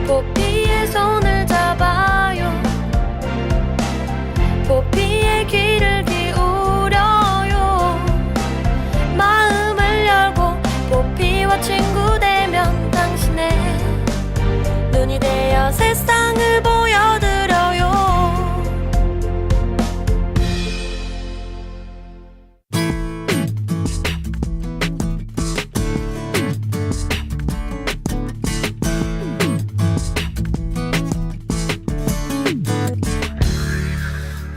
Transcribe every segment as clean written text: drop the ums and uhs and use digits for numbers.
보피의 손을 잡아요. 보피의 귀를 기울여요. 마음을 열고 보피와 친구 되면 당신의 눈이 되어 세상을 보여드려요.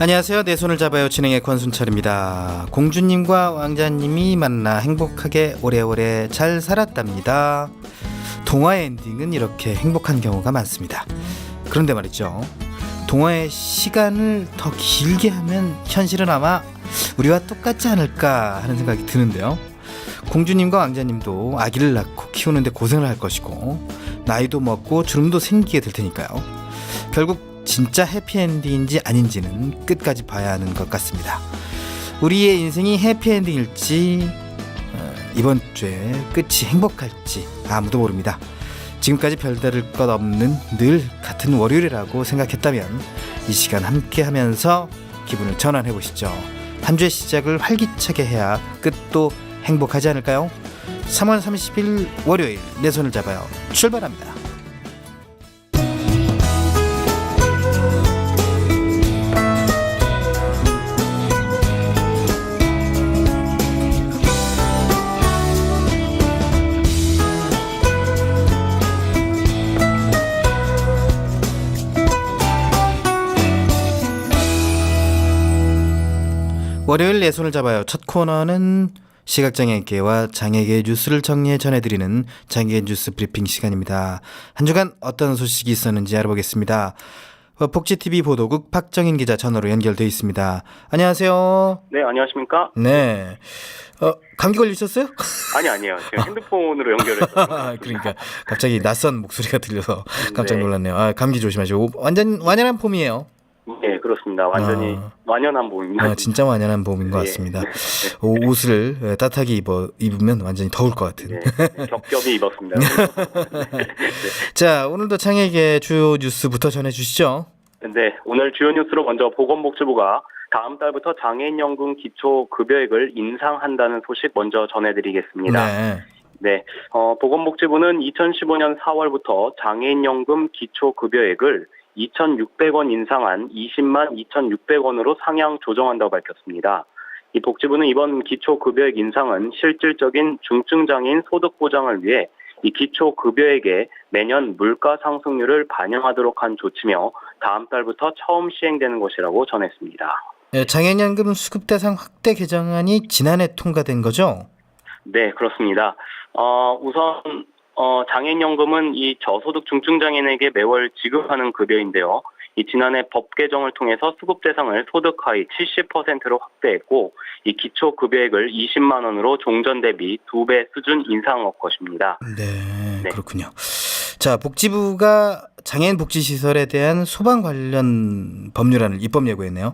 안녕하세요. 내 손을 잡아요. 진행의 권순철입니다. 공주님과 왕자님이 만나 행복하게 오래오래 잘 살았답니다. 동화의 엔딩은 이렇게 행복한 경우가 많습니다. 그런데 말이죠, 동화의 시간을 더 길게 하면 현실은 아마 우리와 똑같지 않을까 하는 생각이 드는데요. 공주님과 왕자님도 아기를 낳고 키우는데 고생을 할 것이고 나이도 먹고 주름도 생기게 될 테니까요. 결국 진짜 해피엔딩인지 아닌지는 끝까지 봐야 하는 것 같습니다. 우리의 인생이 해피엔딩일지 이번 주에 끝이 행복할지 아무도 모릅니다. 지금까지 별다를 것 없는 늘 같은 월요일이라고 생각했다면 이 시간 함께 하면서 기분을 전환해 보시죠. 한 주의 시작을 활기차게 해야 끝도 행복하지 않을까요? 3월 30일 월요일 내 손을 잡아요. 출발합니다. 월요일 내 손을 잡아요. 첫 코너는 시각장애인께와 장애계 뉴스를 정리해 전해드리는 장애인 뉴스 브리핑 시간입니다. 한 주간 어떤 소식이 있었는지 알아보겠습니다. 복지TV 보도국 박정인 기자 전화로 연결돼 있습니다. 안녕하세요. 네, 안녕하십니까? 네. 감기 걸리셨어요? 아니에요. 제가 핸드폰으로 연결했어요. 그러니까 갑자기 낯선 목소리가 들려서 깜짝 놀랐네요. 감기 조심하시고. 완연한 봄이에요. 네, 그렇습니다. 완전히 완연한 봄입니다. 진짜 완연한 봄인 것 같습니다. 옷을 따뜻하게 입으면 완전히 더울 것 같은. 네, 겹겹이 입었습니다. 자, 오늘도 장애계 주요 뉴스부터 전해주시죠. 네, 오늘 주요 뉴스로 먼저 보건복지부가 다음 달부터 장애인연금 기초급여액을 인상한다는 소식 먼저 전해드리겠습니다. 네, 보건복지부는 2015년 4월부터 장애인연금 기초급여액을 2,600원 인상한 20만 2,600원으로 상향 조정한다고 밝혔습니다. 이 복지부는 이번 기초급여액 인상은 실질적인 중증장애인 소득 보장을 위해 이 기초급여액에 매년 물가 상승률을 반영하도록 한 조치며 다음 달부터 처음 시행되는 것이라고 전했습니다. 장애인연금 수급 대상 확대 개정안이 지난해 통과된 거죠? 네, 그렇습니다. 우선 장애인연금은 이 저소득 중증장애인에게 매월 지급하는 급여인데요. 이 지난해 법 개정을 통해서 수급 대상을 소득 하위 70%로 확대했고, 이 기초 급여액을 20만 원으로 종전 대비 2배 수준 인상할 것입니다. 네, 그렇군요. 자, 복지부가 장애인 복지시설에 대한 소방 관련 법률안을 입법 예고했네요.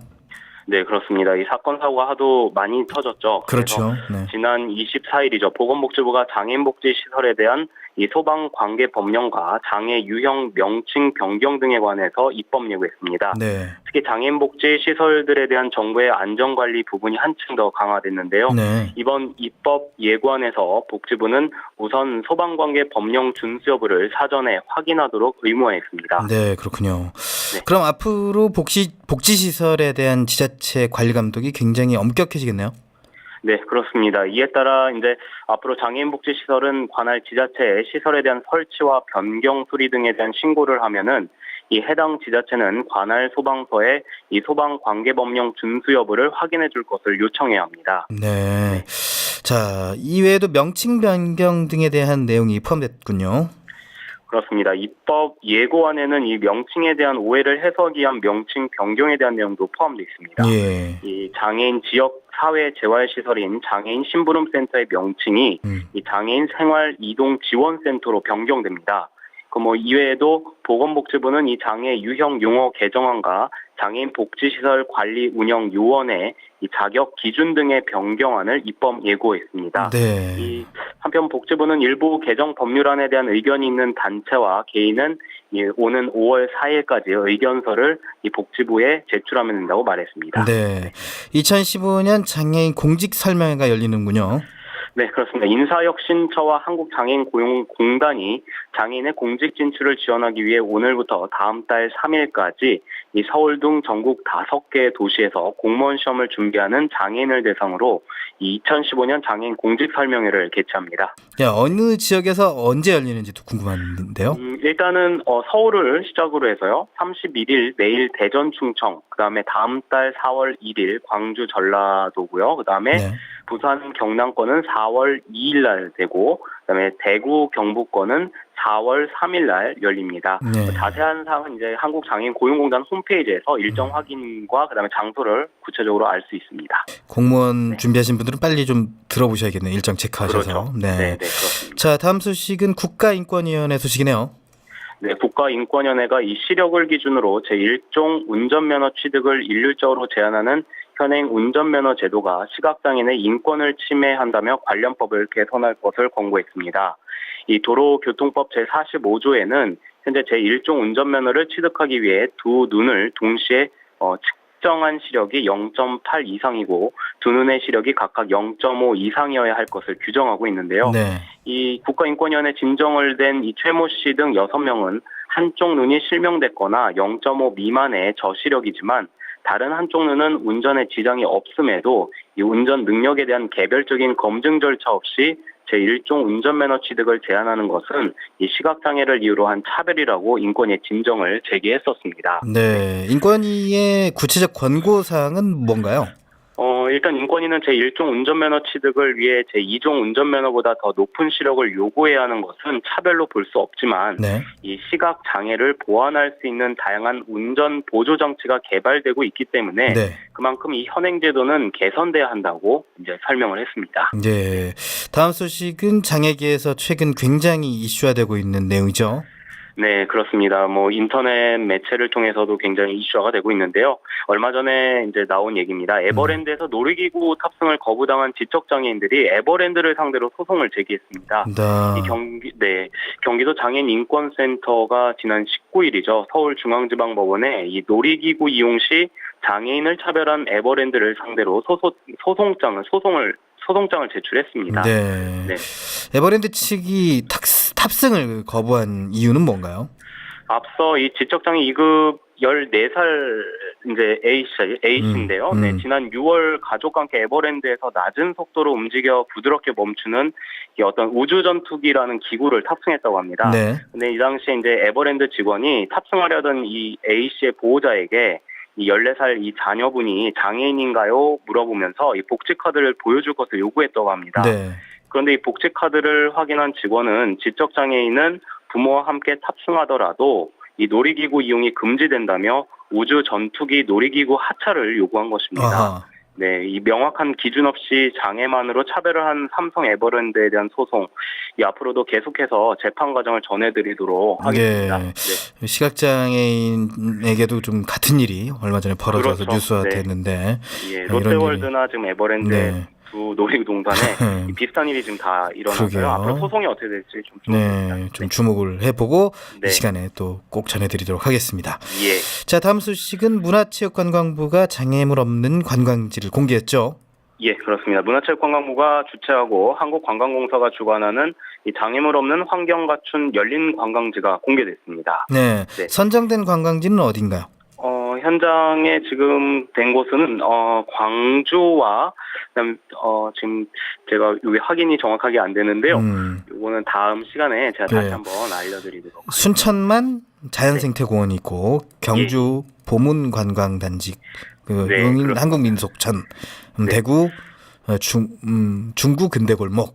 네, 그렇습니다. 이 사건 사고가 하도 많이 터졌죠. 그렇죠. 네. 지난 24일이죠. 보건복지부가 장애인 복지 시설에 대한 이 소방 관계 법령과 장애 유형 명칭 변경 등에 관해서 입법 예고했습니다. 네. 특히 장애인 복지 시설들에 대한 정부의 안전 관리 부분이 한층 더 강화됐는데요. 네. 이번 입법 예고안에서 복지부는 우선 소방 관계 법령 준수 여부를 사전에 확인하도록 의무화했습니다. 네, 그렇군요. 네. 그럼 앞으로 복지 시설에 대한 지자체 관리 감독이 굉장히 엄격해지겠네요. 네, 그렇습니다. 이에 따라 이제 앞으로 장애인 복지 시설은 관할 지자체에 시설에 대한 설치와 변경 수리 등에 대한 신고를 하면은 이 해당 지자체는 관할 소방서에 이 소방 관계 법령 준수 여부를 확인해 줄 것을 요청해야 합니다. 네. 자, 이외에도 명칭 변경 등에 대한 내용이 포함됐군요. 그렇습니다. 입법 예고안에는 이 명칭에 대한 오해를 해소하기 위한 명칭 변경에 대한 내용도 포함되어 있습니다. 예. 이 장애인 지역 사회 재활 시설인 장애인 심부름센터의 명칭이 이 장애인 생활 이동 지원 센터로 변경됩니다. 이외에도 보건복지부는 이 장애 유형 용어 개정안과 장애인 복지시설 관리 운영 요원의 이 자격 기준 등의 변경안을 입법 예고했습니다. 네. 한편 복지부는 일부 개정 법률안에 대한 의견이 있는 단체와 개인은 오는 5월 4일까지 의견서를 이 복지부에 제출하면 된다고 말했습니다. 네. 2015년 장애인 공직 설명회가 열리는군요. 네, 그렇습니다. 인사혁신처와 한국장애인고용공단이 장애인의 공직 진출을 지원하기 위해 오늘부터 다음 달 3일까지 이 서울 등 전국 5개 도시에서 공무원 시험을 준비하는 장애인을 대상으로 이 2015년 장애인 공직 설명회를 개최합니다. 야, 어느 지역에서 언제 열리는지도 궁금한데요. 일단은 서울을 시작으로 해서요. 31일 내일 대전 충청, 그다음에 다음 달 4월 1일 광주 전라도고요. 그다음에 네. 부산 경남권은 4월 2일 날 되고 그다음에 대구 경북권은 4월 3일 날 열립니다. 네. 자세한 사항은 이제 한국장애인고용공단 홈페이지에서 일정 확인과 그다음에 장소를 구체적으로 알 수 있습니다. 공무원 준비하신 분들은 빨리 좀 들어보셔야겠네요. 일정 체크하셔서. 그렇죠. 네, 그렇습니다. 자, 다음 소식은 국가인권위원회 소식이네요. 네, 국가인권위원회가 이 시력을 기준으로 제1종 운전면허 취득을 일률적으로 제한하는 현행 운전면허 제도가 시각장애인의 인권을 침해한다며 관련법을 개선할 것을 권고했습니다. 이 도로교통법 제45조에는 현재 제1종 운전면허를 취득하기 위해 두 눈을 동시에 측정한 시력이 0.8 이상이고 두 눈의 시력이 각각 0.5 이상이어야 할 것을 규정하고 있는데요. 네. 이 국가인권위원회 진정을 된 이 최모 씨 등 6명은 한쪽 눈이 실명됐거나 0.5 미만의 저시력이지만 다른 한쪽 눈은 운전에 지장이 없음에도 이 운전 능력에 대한 개별적인 검증 절차 없이 제1종 운전면허 취득을 제한하는 것은 이 시각장애를 이유로 한 차별이라고 인권위에 진정을 제기했었습니다. 네. 인권위의 구체적 권고사항은 뭔가요? 일단 인권위는 제1종 운전면허 취득을 위해 제2종 운전면허보다 더 높은 시력을 요구해야 하는 것은 차별로 볼 수 없지만 네. 이 시각 장애를 보완할 수 있는 다양한 운전 보조 장치가 개발되고 있기 때문에 네. 그만큼 이 현행 제도는 개선돼야 한다고 이제 설명을 했습니다. 네. 다음 소식은 장애계에서 최근 굉장히 이슈화되고 있는 내용이죠. 네, 그렇습니다. 인터넷 매체를 통해서도 굉장히 이슈화가 되고 있는데요. 얼마 전에 이제 나온 얘기입니다. 에버랜드에서 놀이기구 탑승을 거부당한 지적장애인들이 에버랜드를 상대로 소송을 제기했습니다. 경기도 장애인 인권센터가 지난 19일이죠. 서울중앙지방법원에 이 놀이기구 이용 시 장애인을 차별한 에버랜드를 상대로 소송장을 제출했습니다. 네. 에버랜드 측이 탑승을 거부한 이유는 뭔가요? 앞서 이 지적장애 2급 14살 이제 A씨인데요. 네, 지난 6월 가족과 함께 에버랜드에서 낮은 속도로 움직여 부드럽게 멈추는 이 어떤 우주전투기라는 기구를 탑승했다고 합니다. 네. 근데 이 당시에 이제 에버랜드 직원이 탑승하려던 이 A씨의 보호자에게 이 14살 이 자녀분이 장애인인가요? 물어보면서 이 복지카드를 보여줄 것을 요구했다고 합니다. 네. 그런데 이 복지카드를 확인한 직원은 지적장애인은 부모와 함께 탑승하더라도 이 놀이기구 이용이 금지된다며 우주 전투기 놀이기구 하차를 요구한 것입니다. 아하. 네, 이 명확한 기준 없이 장애만으로 차별을 한 삼성 에버랜드에 대한 소송, 이 앞으로도 계속해서 재판 과정을 전해드리도록 하겠습니다. 네. 네. 시각장애인에게도 좀 같은 일이 얼마 전에 벌어져서 그렇죠. 뉴스화됐는데 예, 롯데월드나 지금 에버랜드 네. 두 놀이동산에 비슷한 일이 지금 다 일어나서요. 그러게요. 앞으로 소송이 어떻게 될지 좀 네, 좀 주목을 해보고 네. 이 시간에 또 꼭 전해드리도록 하겠습니다. 예. 자, 다음 소식은 문화체육관광부가 장애물 없는 관광지를 공개했죠. 예, 그렇습니다. 문화체육관광부가 주최하고 한국관광공사가 주관하는 이 장애물 없는 환경 갖춘 열린 관광지가 공개됐습니다. 네, 네. 선정된 관광지는 어딘가요? 현장에 지금 된 곳은 광주와 그다음 지금 제가 여기 확인이 정확하게 안 되는데요. 이거는 다음 시간에 제가 다시 네. 한번 알려드리도록 하겠습니다. 순천만 자연생태공원이 있고 경주 보문관광단지, 네, 한국민속촌, 대구 중구 근대골목,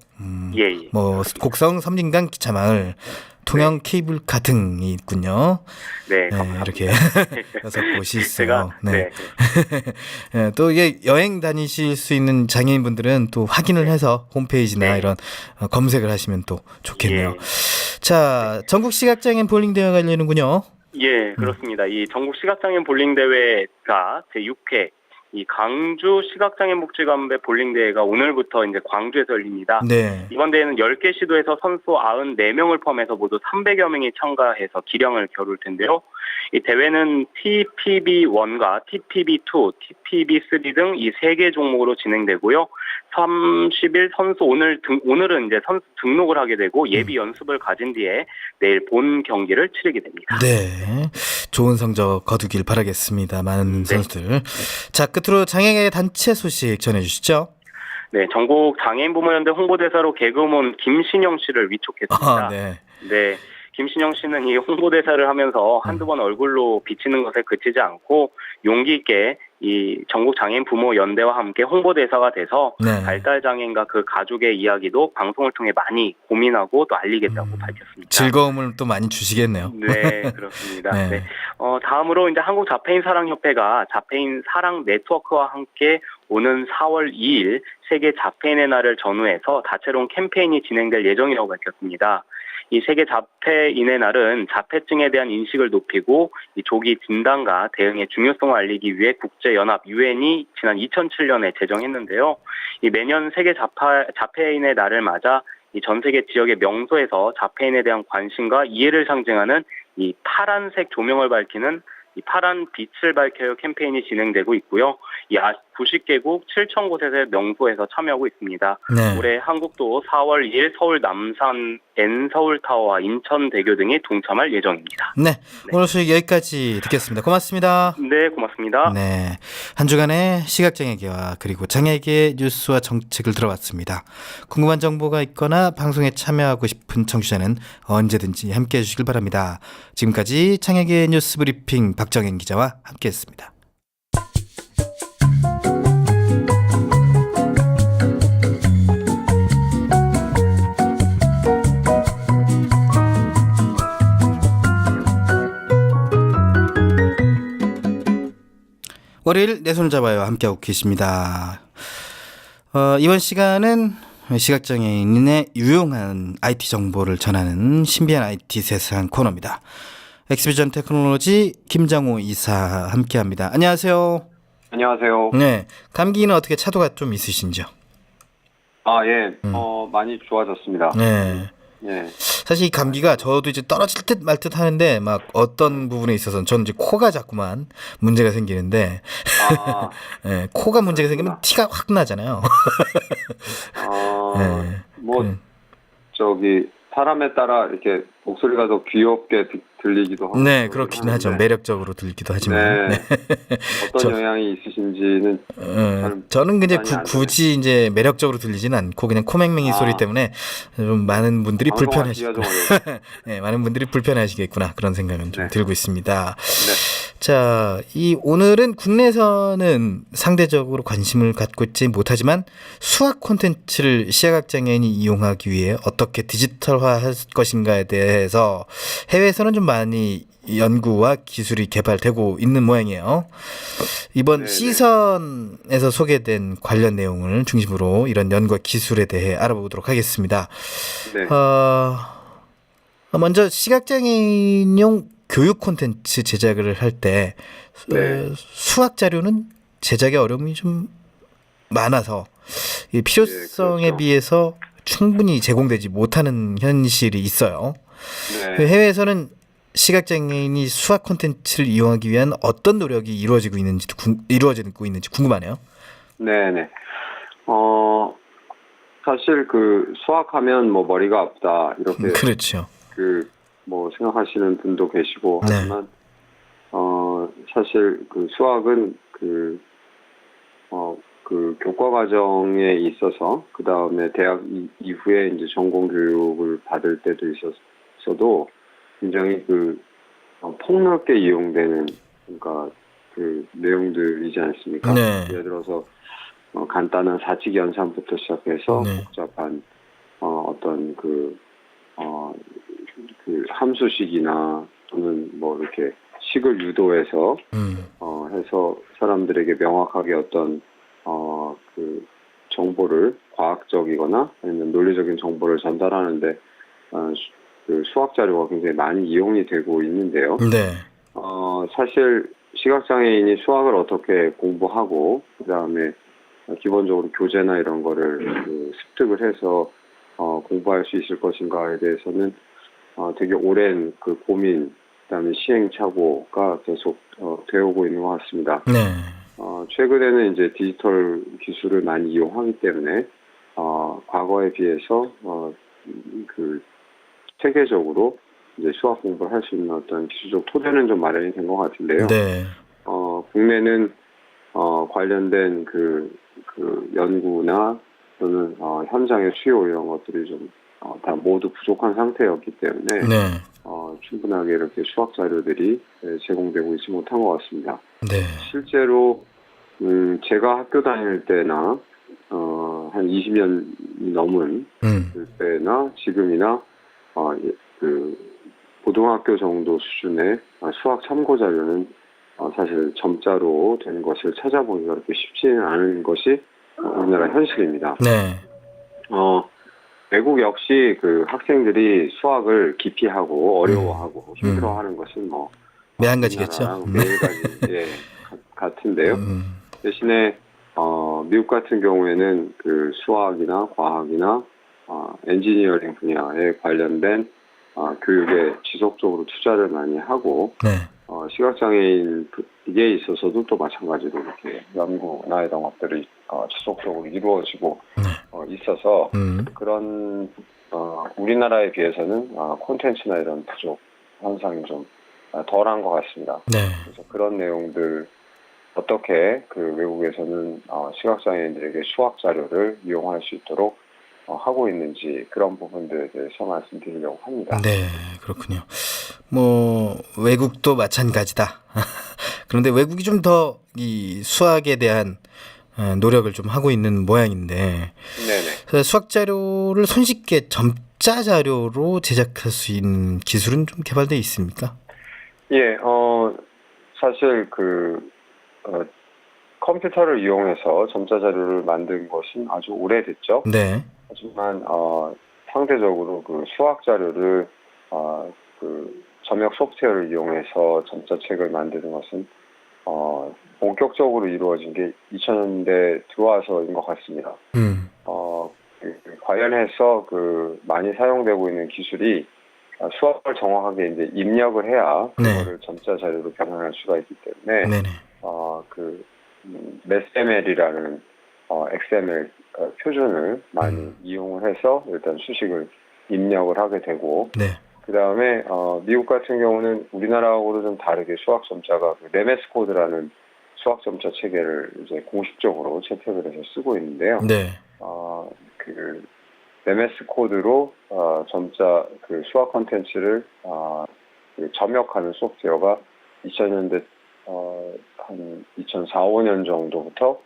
예. 뭐 곡성 섬진강 기차마을, 통영 케이블카 등이 있군요. 네, 이렇게 6곳이 있어요. 제가 네. 네, 또 이게 여행 다니실 수 있는 장애인분들은 또 확인을 해서 홈페이지나 네. 이런 검색을 하시면 또 좋겠네요. 예. 자, 전국 시각장애인 볼링 대회가 열리는군요. 예, 그렇습니다. 이 전국 시각장애인 볼링 대회가 제6회 이 강주 시각장애인복지관배 볼링대회가 오늘부터 이제 광주에서 열립니다. 네. 이번 대회는 10개 시도에서 선수 94명을 포함해서 모두 300여 명이 참가해서 기량을 겨룰 텐데요. 이 대회는 TPB1과 TPB2, TPB3 등 이 3개 종목으로 진행되고요. 30일 오늘은 이제 선수 등록을 하게 되고 예비 연습을 가진 뒤에 내일 본 경기를 치르게 됩니다. 네. 좋은 성적 거두길 바라겠습니다. 많은 선수들. 자, 끝으로 장애계 단체 소식 전해주시죠. 네, 전국 장애인부모연대 홍보대사로 개그우먼 김신영 씨를 위촉했습니다. 네. 네. 김신영 씨는 이 홍보대사를 하면서 한두 번 얼굴로 비치는 것에 그치지 않고 용기 있게 이 전국 장애인 부모 연대와 함께 홍보대사가 돼서 네. 발달 장애인과 그 가족의 이야기도 방송을 통해 많이 고민하고 또 알리겠다고 밝혔습니다. 즐거움을 또 많이 주시겠네요. 네, 그렇습니다. 네. 네. 다음으로 이제 한국 자폐인 사랑협회가 자폐인 사랑 네트워크와 함께 오는 4월 2일 세계 자폐인의 날을 전후해서 다채로운 캠페인이 진행될 예정이라고 밝혔습니다. 이 세계 자폐인의 날은 자폐증에 대한 인식을 높이고 이 조기 진단과 대응의 중요성을 알리기 위해 국제연합 유엔이 지난 2007년에 제정했는데요. 이 매년 세계 자폐인의 날을 맞아 이 전 세계 지역의 명소에서 자폐인에 대한 관심과 이해를 상징하는 이 파란색 조명을 밝히는 이 파란 빛을 밝혀요 캠페인이 진행되고 있고요. 이 90개국 7천 곳에서의 명소에서 참여하고 있습니다. 네. 올해 한국도 4월 2일 서울 남산 N서울타워와 인천대교 등이 동참할 예정입니다. 네. 오늘 소식 여기까지 듣겠습니다. 고맙습니다. 네, 고맙습니다. 네. 한 주간의 시각장애계와 그리고 장애계 뉴스와 정책을 들어봤습니다. 궁금한 정보가 있거나 방송에 참여하고 싶은 청취자는 언제든지 함께해 주시길 바랍니다. 지금까지 장애계 뉴스 브리핑 박정현 기자와 함께했습니다. 월요일 내 손을 잡아요 함께하고 계십니다. 이번 시간은 시각장애인의 유용한 IT 정보를 전하는 신비한 IT 세상 코너입니다. 엑스비전 테크놀로지 김장호 이사 함께합니다. 안녕하세요. 안녕하세요. 네, 감기는 어떻게 차도가 좀 있으신지요? 예. 많이 좋아졌습니다. 네. 예. 사실 이 감기가 저도 이제 떨어질 듯 말 듯 하는데 막 어떤 부분에 있어서는 저는 이제 코가 자꾸만 문제가 생기는데 네, 코가 문제가 생기면 티가 확 나잖아요. 네. 저기 사람에 따라 이렇게 목소리가 더 귀엽게 들리기도 하고. 네, 그렇긴 하죠. 매력적으로 들리기도 하지만. 네. 어떤 영향이 있으신지는 저는 그냥 굳이 이제 매력적으로 들리지는 않고 그냥 코맹맹이 소리 때문에 좀 많은 분들이 네, 많은 분들이 불편하시겠구나 그런 생각은 좀 들고 있습니다. 네. 자, 오늘은 국내에서는 상대적으로 관심을 갖고 있지 못하지만 수학 콘텐츠를 시각장애인이 이용하기 위해 어떻게 디지털화할 것인가에 대해서 해외에서는 좀 많이 연구와 기술이 개발되고 있는 모양이에요. 이번 시선에서 소개된 관련 내용을 중심으로 이런 연구와 기술에 대해 알아보도록 하겠습니다. 네. 먼저 시각장애인용 교육 콘텐츠 제작을 할 때 수학 자료는 제작의 어려움이 좀 많아서 이 필요성에 그렇죠. 비해서 충분히 제공되지 못하는 현실이 있어요. 네. 해외에서는 시각장애인이 수학 콘텐츠를 이용하기 위한 어떤 노력이 이루어지고 있는지 궁금하네요. 네네. 사실 그 수학하면 뭐 머리가 아프다 이렇게 그렇죠. 생각하시는 분도 계시고 하지만 사실 그 수학은 그 교과 과정에 있어서 그 다음에 대학 이후에 이제 전공 교육을 받을 때도 있어도 굉장히 폭넓게 이용되는 그러니까 그 내용들이지 않습니까? 네. 예를 들어서 간단한 사칙 연산부터 시작해서 복잡한 어떤 그 함수식이나 또는 뭐 이렇게 식을 유도해서 해서 사람들에게 명확하게 어떤 그 정보를 과학적이거나 아니면 논리적인 정보를 전달하는데 그 수학 자료가 굉장히 많이 이용이 되고 있는데요. 네. 사실 시각장애인이 수학을 어떻게 공부하고 그다음에 기본적으로 교재나 이런 거를 습득을 해서 공부할 수 있을 것인가에 대해서는 되게 오랜 그 고민, 그다음에 시행착오가 계속 되어오고 있는 것 같습니다. 네. 최근에는 이제 디지털 기술을 많이 이용하기 때문에 과거에 비해서 그 체계적으로 이제 수학 공부를 할 수 있는 어떤 기술적 토대는 좀 마련이 된 것 같은데요. 네. 국내는 관련된 그 연구나 또는 현장의 수요 이런 것들이 좀 다 모두 부족한 상태였기 때문에 네. 충분하게 이렇게 수학 자료들이 제공되고 있지 못한 것 같습니다. 네. 실제로 제가 학교 다닐 때나 한 20년이 넘은 때나 지금이나 그 고등학교 정도 수준의 수학 참고 자료는 사실 점자로 된 것을 찾아보기가 그렇게 쉽지는 않은 것이 우리나라 현실입니다. 네. 외국 역시 그 학생들이 수학을 기피하고 어려워하고 힘들어하는 것은 뭐 매한가지겠죠. 매일가지 예, 같은데요. 대신에 미국 같은 경우에는 그 수학이나 과학이나 엔지니어링 분야에 관련된 교육에 지속적으로 투자를 많이 하고 네. 시각장애인에 있어서도 또 마찬가지로 이렇게 연구나 이런 것들이 지속적으로 이루어지고 있어서 그런 우리나라에 비해서는 콘텐츠나 이런 부족 현상이 좀 덜한 것 같습니다. 네. 그래서 그런 내용들 어떻게 그 외국에서는 시각장애인들에게 수학 자료를 이용할 수 있도록 하고 있는지 그런 부분들에 대해서 말씀드리려고 합니다. 네, 그렇군요. 뭐 외국도 마찬가지다. 그런데 외국이 좀 더 이 수학에 대한 노력을 좀 하고 있는 모양인데, 네네. 수학 자료를 손쉽게 점자 자료로 제작할 수 있는 기술은 좀 개발되어 있습니까? 예, 사실 컴퓨터를 이용해서 점자 자료를 만든 것은 아주 오래됐죠. 네. 하지만 상대적으로 그 수학 자료를 그 점역 소프트웨어를 이용해서 점자책을 만드는 것은 본격적으로 이루어진 게 2000년대 들어와서인 것 같습니다. 관련해서 많이 사용되고 있는 기술이 수학을 정확하게 이제 입력을 해야 그거를 점자 자료로 변환할 수가 있기 때문에 네네. MSML이라는 XML 표준을 많이 이용을 해서 일단 수식을 입력을 하게 되고 네. 그 다음에 미국 같은 경우는 우리나라하고도 좀 다르게 수학 점자가 네메스 코드라는 수학 점자 체계를 이제 공식적으로 채택을 해서 쓰고 있는데요. 네. 네메스 코드로 점자 수학 콘텐츠를 점역하는 소프트웨어가 2000년대 한 2004, 5년 정도부터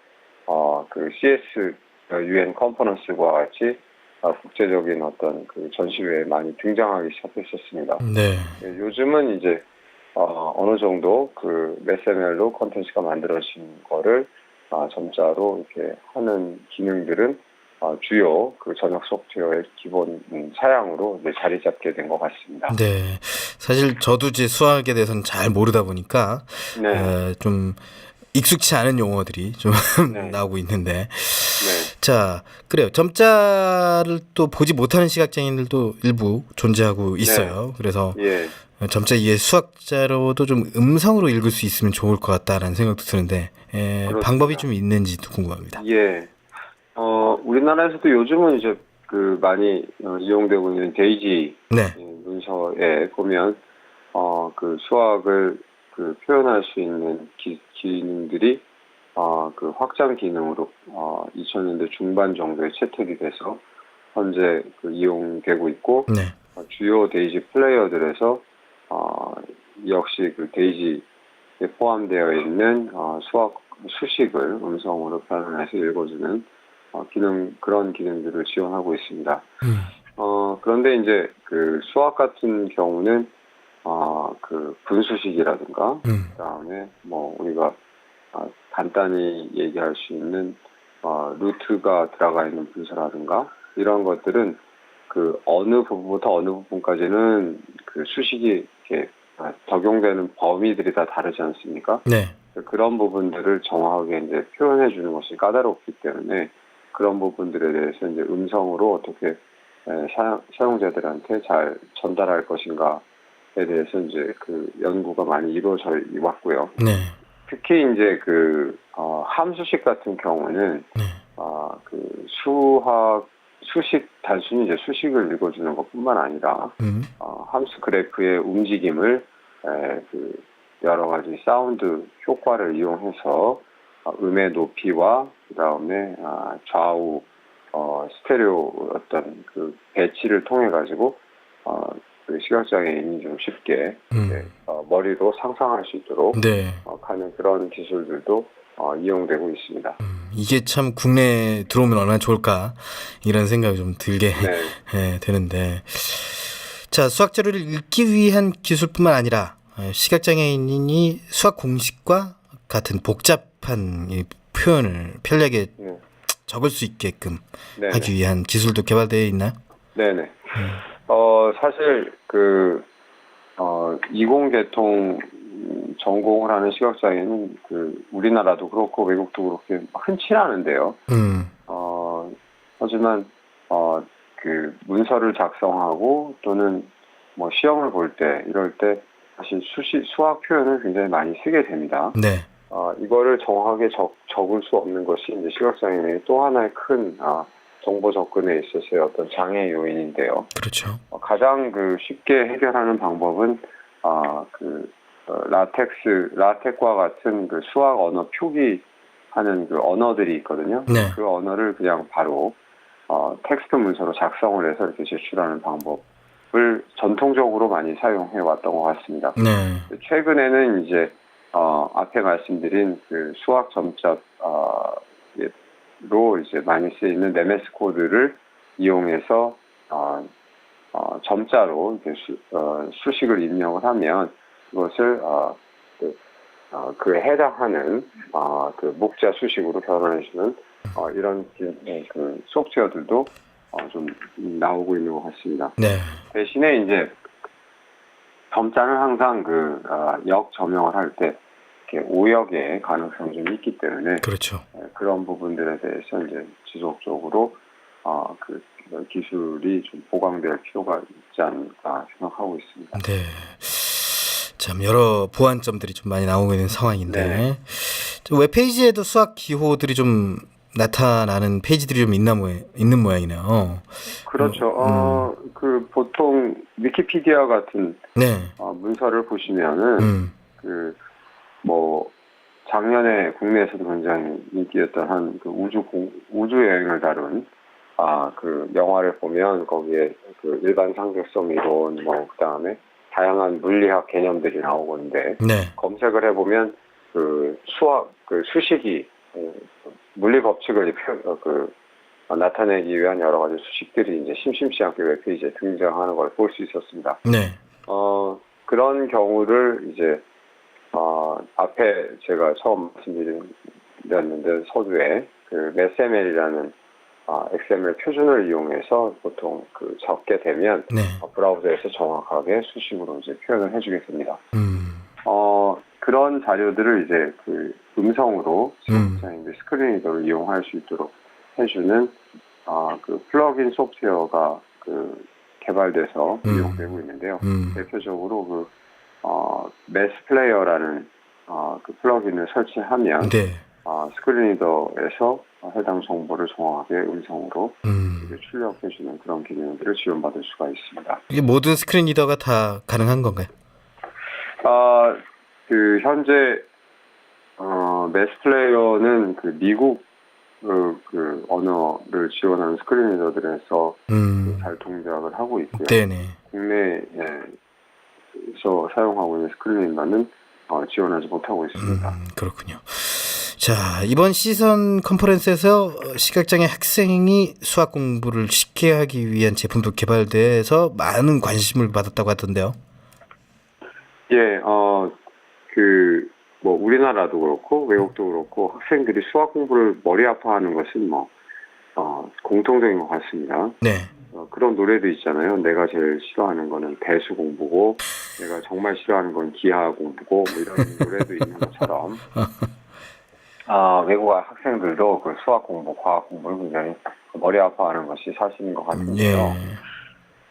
CS UN 컨퍼런스와 같이 국제적인 어떤 전시회에 많이 등장하기 시작했었습니다. 네. 요즘은 이제 어느 정도 SML로 콘텐츠가 만들어진 거를 점자로 이렇게 하는 기능들은 주요 점역 소프트웨어의 기본 사양으로 이제 자리 잡게 된 것 같습니다. 네. 사실 저도 이제 수학에 대해서는 잘 모르다 보니까 좀 익숙치 않은 용어들이 좀 나오고 있는데. 네. 자, 그래요. 점자를 또 보지 못하는 시각장애인들도 일부 존재하고 있어요. 그래서 점자 이외 수학자로도 좀 음성으로 읽을 수 있으면 좋을 것 같다라는 생각도 드는데 방법이 좀 있는지도 궁금합니다. 예. 우리나라에서도 요즘은 이제 많이 이용되고 있는 데이지 문서에 보면 수학을 표현할 수 있는 기능들이 확장 기능으로 2000년대 중반 정도에 채택이 돼서 현재 이용되고 있고 주요 데이지 플레이어들에서 역시 데이지에 포함되어 있는 수학 수식을 음성으로 변환해서 읽어주는 그런 기능들을 지원하고 있습니다. 그런데 이제 수학 같은 경우는 분수식이라든가 그다음에 우리가 간단히 얘기할 수 있는 루트가 들어가 있는 분수라든가 이런 것들은 어느 부분부터 어느 부분까지는 수식이 이렇게 적용되는 범위들이 다 다르지 않습니까? 네. 그런 부분들을 정확하게 이제 표현해 주는 것이 까다롭기 때문에 그런 부분들에 대해서 이제 음성으로 어떻게 사용자들한테 잘 전달할 것인가에 대해서 이제 그 연구가 많이 이루어져 왔고요. 네. 특히 이제 그 함수식 같은 경우는 네. 그 수식 단순히 이제 수식을 읽어주는 것뿐만 아니라 함수 그래프의 움직임을 그 여러 가지 사운드 효과를 이용해서 음의 높이와 그다음에 좌우 스테레오 어떤 그 배치를 통해 가지고 그 시각장애인이 좀 쉽게 머리로 상상할 수 있도록 네. 하는 그런 기술들도 이용되고 있습니다. 이게 참 국내에 들어오면 얼마나 좋을까 이런 생각이 좀 들게 네. 되는데, 자, 수학 자료를 읽기 위한 기술뿐만 아니라 시각장애인이 수학 공식과 같은 복잡한 이 표현을 편리하게 적을 수 있게끔 네네. 하기 위한 기술도 개발되어 있나요? 네네. 사실 이공계통 전공을 하는 시각장애는 우리나라도 그렇고 외국도 그렇게 흔치 않은데요. 하지만 그 문서를 작성하고 또는 뭐 시험을 볼 때 이럴 때 사실 수학 표현을 굉장히 많이 쓰게 됩니다. 네. 이거를 정확하게 적을 수 없는 것이 이제 시각장애인의 또 하나의 큰 정보 접근에 있어서의 어떤 장애 요인인데요. 그렇죠. 가장 쉽게 해결하는 방법은 라텍과 같은 그 수학 언어 표기하는 그 언어들이 있거든요. 네. 그 언어를 그냥 바로 텍스트 문서로 작성을 해서 이렇게 제출하는 방법을 전통적으로 많이 사용해 왔던 것 같습니다. 네. 최근에는 이제 앞에 말씀드린 그 수학 점자로 이제 많이 쓰이는 네메스 코드를 이용해서 점자로 이렇게 수식을 입력을 하면 그것을 그에 해당하는 그 목자 수식으로 변환해주는 이런 그 소프트웨어들도 좀 나오고 있는 것 같습니다. 네. 대신에 이제 점자는 항상 역점형을 할 때 이렇게 오역의 가능성이 좀 있기 때문에 그렇죠. 그런 부분들에 대해서 이제 지속적으로 그 기술이 좀 보강될 필요가 있지 않을까 생각하고 있습니다. 네. 참 여러 보완점들이 좀 많이 나오고 있는 상황인데, 네. 웹페이지에도 수학 기호들이 좀 나타나는 페이지들이 좀 있는 모양이네요. 그렇죠. 그 보통 위키피디아 같은 네. 문서를 보시면은 뭐 작년에 국내에서도 굉장히 인기였던 한 그 우주 여행을 다룬 그 영화를 보면 거기에 그 일반 상대성 이론 뭐 그다음에 다양한 물리학 개념들이 나오는데 네. 검색을 해보면 수식이 물리 법칙을 나타내기 위한 여러 가지 수식들이 이제 심심치 않게 웹페이지에 등장하는 걸 볼 수 있었습니다. 네. 그런 경우를 이제 앞에 제가 처음 말씀드렸는데 서두에 그 SML이라는 XML 표준을 이용해서 보통 적게 되면 네. 브라우저에서 정확하게 수식으로 이제 표현을 해주겠습니다. 그런 자료들을 이제 음성으로 스크린리더를 이용할 수 있도록 해주는 그 플러그인 소프트웨어가 개발돼서 이용되고 있는데요. 대표적으로 매스 플레이어라는 그 플러그인을 설치하면 네. 스크린리더에서 해당 정보를 정확하게 음성으로 출력해주는 그런 기능들을 지원받을 수가 있습니다. 이게 모든 스크린 리더가 다 가능한 건가요? 현재 매스 플레이어는 미국 언어를 지원하는 스크린 리더들에서 잘 동작을 하고 있고요. 네네. 국내에서 사용하고 있는 스크린 리더는 지원하지 못하고 있습니다. 그렇군요. 자, 이번 시선 컨퍼런스에서 시각장애 학생이 수학 공부를 쉽게 하기 위한 제품도 개발돼서 많은 관심을 받았다고 하던데요. 예, 뭐 우리나라도 그렇고 외국도 그렇고 학생들이 수학 공부를 머리 아파하는 것은 뭐 공통적인 것 같습니다. 네. 그런 노래도 있잖아요. 내가 제일 싫어하는 거는 배수 공부고 내가 정말 싫어하는 건 기하 공부고 뭐 이런 노래도 있는 것처럼 외국 학생들도 그 수학 공부, 과학 공부를 굉장히 머리 아파하는 것이 사실인 것 같은데요. 예.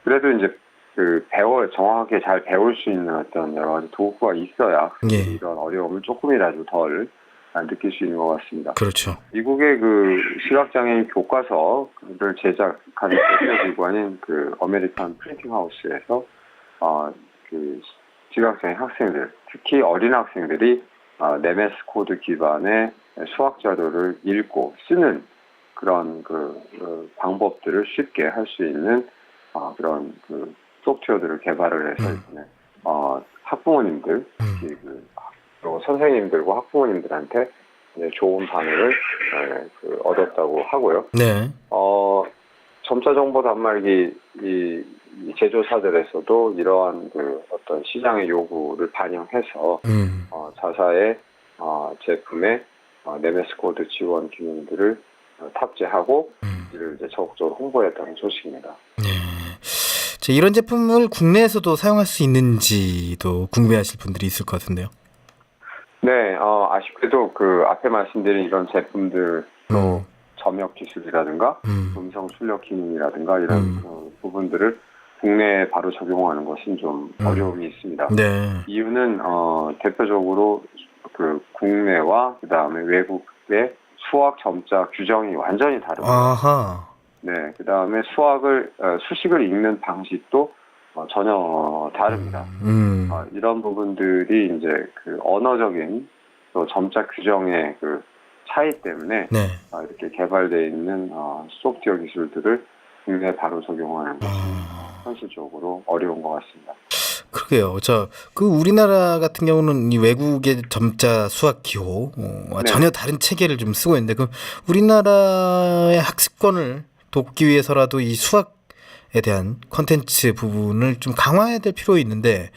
그래도 이제 그 정확하게 잘 배울 수 있는 어떤 여러 가지 도구가 있어야 예. 이런 어려움을 조금이라도 덜 느낄 수 있는 것 같습니다. 그렇죠. 미국의 그 시각장애인 교과서를 제작하는 대표기관인 그 아메리칸 프린팅 하우스에서 그 시각장애인 학생들, 특히 어린 학생들이 네메스 코드 기반의 수학 자료를 읽고 쓰는 그런 그 방법들을 쉽게 할 수 있는 그런 그 소프트웨어들을 개발을 해서 이번에 학부모님들, 특히 그리고 선생님들과 학부모님들한테 이제 좋은 반응을 얻었다고 하고요. 네. 점자 정보 단말기 이 제조사들에서도 이러한 그 어떤 시장의 요구를 반영해서 자사의 제품에 네메스 코드 지원 기능들을 탑재하고 이를 이제 적극적으로 홍보했다는 소식입니다. 네. 이런 제품을 국내에서도 사용할 수 있는지도 궁금해하실 분들이 있을 것 같은데요. 네, 아쉽게도 그 앞에 말씀드린 이런 제품들 또 점역 기술이라든가 음성 출력 기능이라든가 이런 부분들을 국내에 바로 적용하는 것은 좀 어려움이 있습니다. 네. 이유는 대표적으로 그 국내와 그 다음에 외국의 수학 점자 규정이 완전히 다릅니다. 아하. 네, 그 다음에 수식을 읽는 방식도 전혀 다릅니다. 이런 부분들이 이제 그 언어적인 또 점자 규정의 그 차이 때문에 네. 이렇게 개발되어 있는 소프트웨어 기술들을 국내에 바로 적용하는 것이 현실적으로 어려운 것 같습니다. 그러게요. 그 우리나라 같은 경우는 이 외국의 점자 수학 기호와 네. 전혀 다른 체계를 좀 쓰고 있는데, 그럼 우리나라의 학습권을 돕기 위해서라도 이 수학에 대한 콘텐츠 부분을 좀 강화해야 될 필요 있는데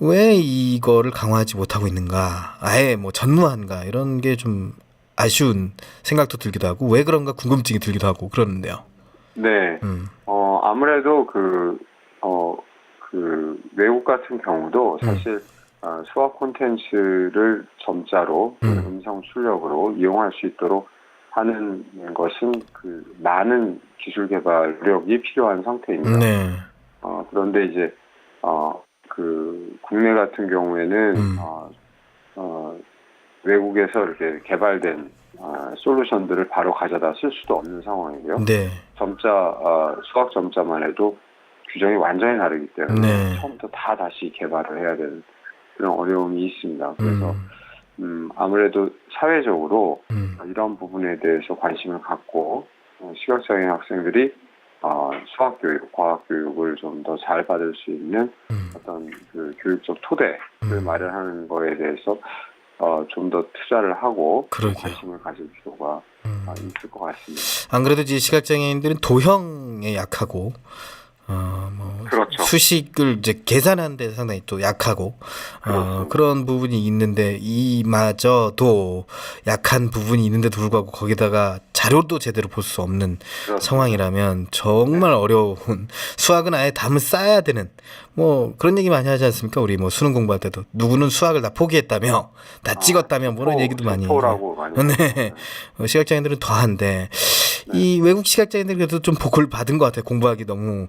왜 이거를 강화하지 못하고 있는가? 아예 뭐 전무한가? 이런 게 좀 아쉬운 생각도 들기도 하고 왜 그런가 궁금증이 들기도 하고 그러는데요. 네. 아무래도 그 외국 같은 경우도 사실 수학 콘텐츠를 점자로 음성 출력으로 이용할 수 있도록 하는 것은 그 많은 기술 개발 노력이 필요한 상태입니다. 네. 그런데 이제 그 국내 같은 경우에는 외국에서 이렇게 개발된 솔루션들을 바로 가져다 쓸 수도 없는 상황이고요. 네. 수학 점자만 해도 규정이 완전히 다르기 때문에 네. 처음부터 다시 개발을 해야 되는 그런 어려움이 있습니다. 그래서 아무래도 사회적으로 이런 부분에 대해서 관심을 갖고 시각장애인 학생들이 수학 교육, 과학 교육을 좀 더 잘 받을 수 있는 어떤 그 교육적 토대를 마련하는 거에 대해서 좀 더 투자를 하고 관심을 가질 필요가 있을 것 같습니다. 안 그래도 이제 시각장애인들은 도형에 약하고 그렇죠. 수식을 이제 계산하는 데 상당히 또 약하고 그런 부분이 있는데 이마저도 약한 부분이 있는데도 불구하고 거기다가 자료도 제대로 볼 수 없는 그렇습니다. 상황이라면 정말 어려운, 수학은 아예 담을 쌓아야 되는 뭐 그런 얘기 많이 하지 않습니까? 우리 뭐 수능 공부할 때도 누구는 수학을 다 포기했다며 다 찍었다며 뭐 그런 얘기도 많이 라고 많이 네. 시각장애인들은 더한데 이 외국 시각장애인들 그래도 좀 복을 받은 것 같아요. 공부하기 너무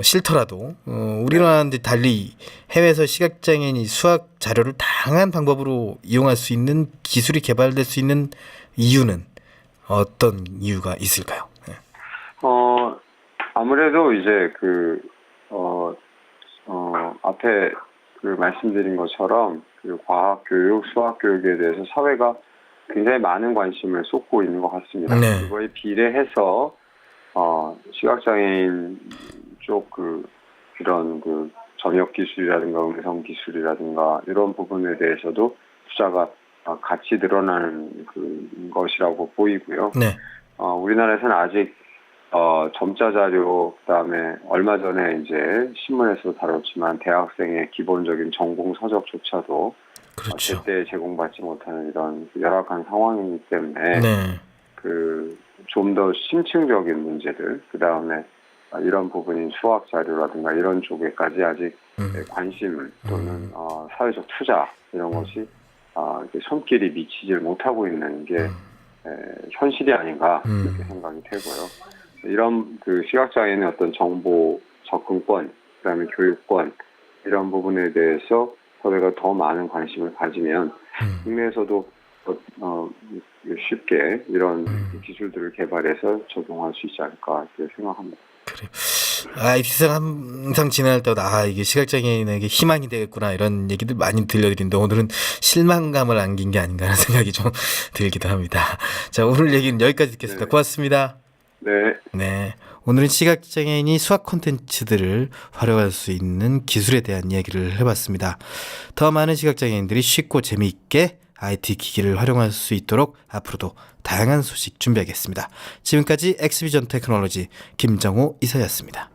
싫더라도 우리나라와는 달리 해외에서 시각장애인이 수학 자료를 다양한 방법으로 이용할 수 있는 기술이 개발될 수 있는 이유는 어떤 이유가 있을까요? 네. 아무래도 이제 앞에 그 말씀드린 것처럼 그 과학 교육, 수학 교육에 대해서 사회가 굉장히 많은 관심을 쏟고 있는 것 같습니다. 네. 그거에 비례해서 시각장애인 쪽 이런 점역 기술이라든가 음성 기술이라든가 이런 부분에 대해서도 투자가 같이 늘어나는 것이라고 보이고요. 네. 우리나라에서는 아직 점자 자료, 그다음에 얼마 전에 이제 신문에서 다뤘지만 대학생의 기본적인 전공 서적조차도 그렇죠. 제때 제공받지 못하는 이런 열악한 상황이기 때문에 네. 좀 더 심층적인 문제들, 그다음에 이런 부분인 수학 자료라든가 이런 쪽에까지 아직 관심을 또는 사회적 투자 이런 것이 이렇게 손길이 미치질 못하고 있는 게 현실이 아닌가 이렇게 생각이 되고요. 이런 그 시각장애인의 어떤 정보 접근권, 그다음에 교육권 이런 부분에 대해서 사회가 더 많은 관심을 가지면 국내에서도 쉽게 이런 기술들을 개발해서 적용할 수 있지 않을까 이렇게 생각합니다. 그래. 이 세상 항상 지나갈 때마다 이게 시각장애인에게 희망이 되겠구나 이런 얘기들 많이 들려드리는데 오늘은 실망감을 안긴 게 아닌가 하는 생각이 좀 들기도 합니다. 자, 오늘 얘기는 여기까지 듣겠습니다. 네. 고맙습니다. 네. 네. 오늘은 시각장애인이 수학 콘텐츠들을 활용할 수 있는 기술에 대한 이야기를 해봤습니다. 더 많은 시각장애인들이 쉽고 재미있게 IT 기기를 활용할 수 있도록 앞으로도 다양한 소식 준비하겠습니다. 지금까지 엑스비전 테크놀로지 김정호 이사였습니다.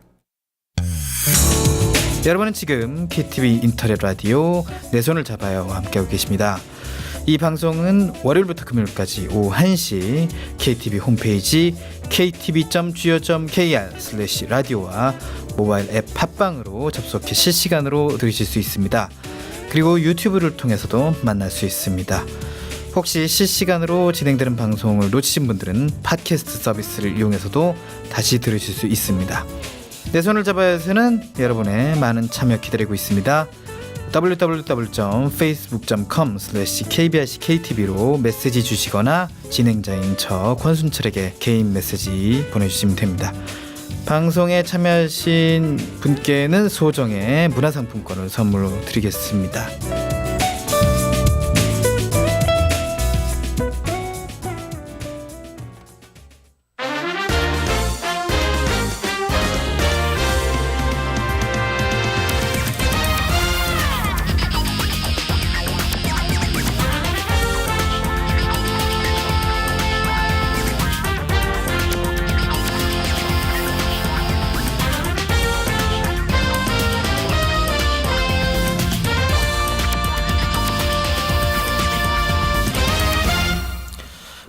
여러분은 지금 KTV 인터넷 라디오 내 손을 잡아요 함께하고 계십니다. 이 방송은 월요일부터 금요일까지 오후 1시 KTV 홈페이지 ktv.go.kr/radio와 모바일 앱 팟빵으로 접속해 실시간으로 들으실 수 있습니다. 그리고 유튜브를 통해서도 만날 수 있습니다. 혹시 실시간으로 진행되는 방송을 놓치신 분들은 팟캐스트 서비스를 이용해서도 다시 들으실 수 있습니다. 내 손을 잡아야서는 여러분의 많은 참여 기다리고 있습니다. www.facebook.com/kbrcktV로 메시지 주시거나 진행자인 저 권순철에게 개인 메시지 보내주시면 됩니다. 방송에 참여하신 분께는 소정의 문화상품권을 선물로 드리겠습니다.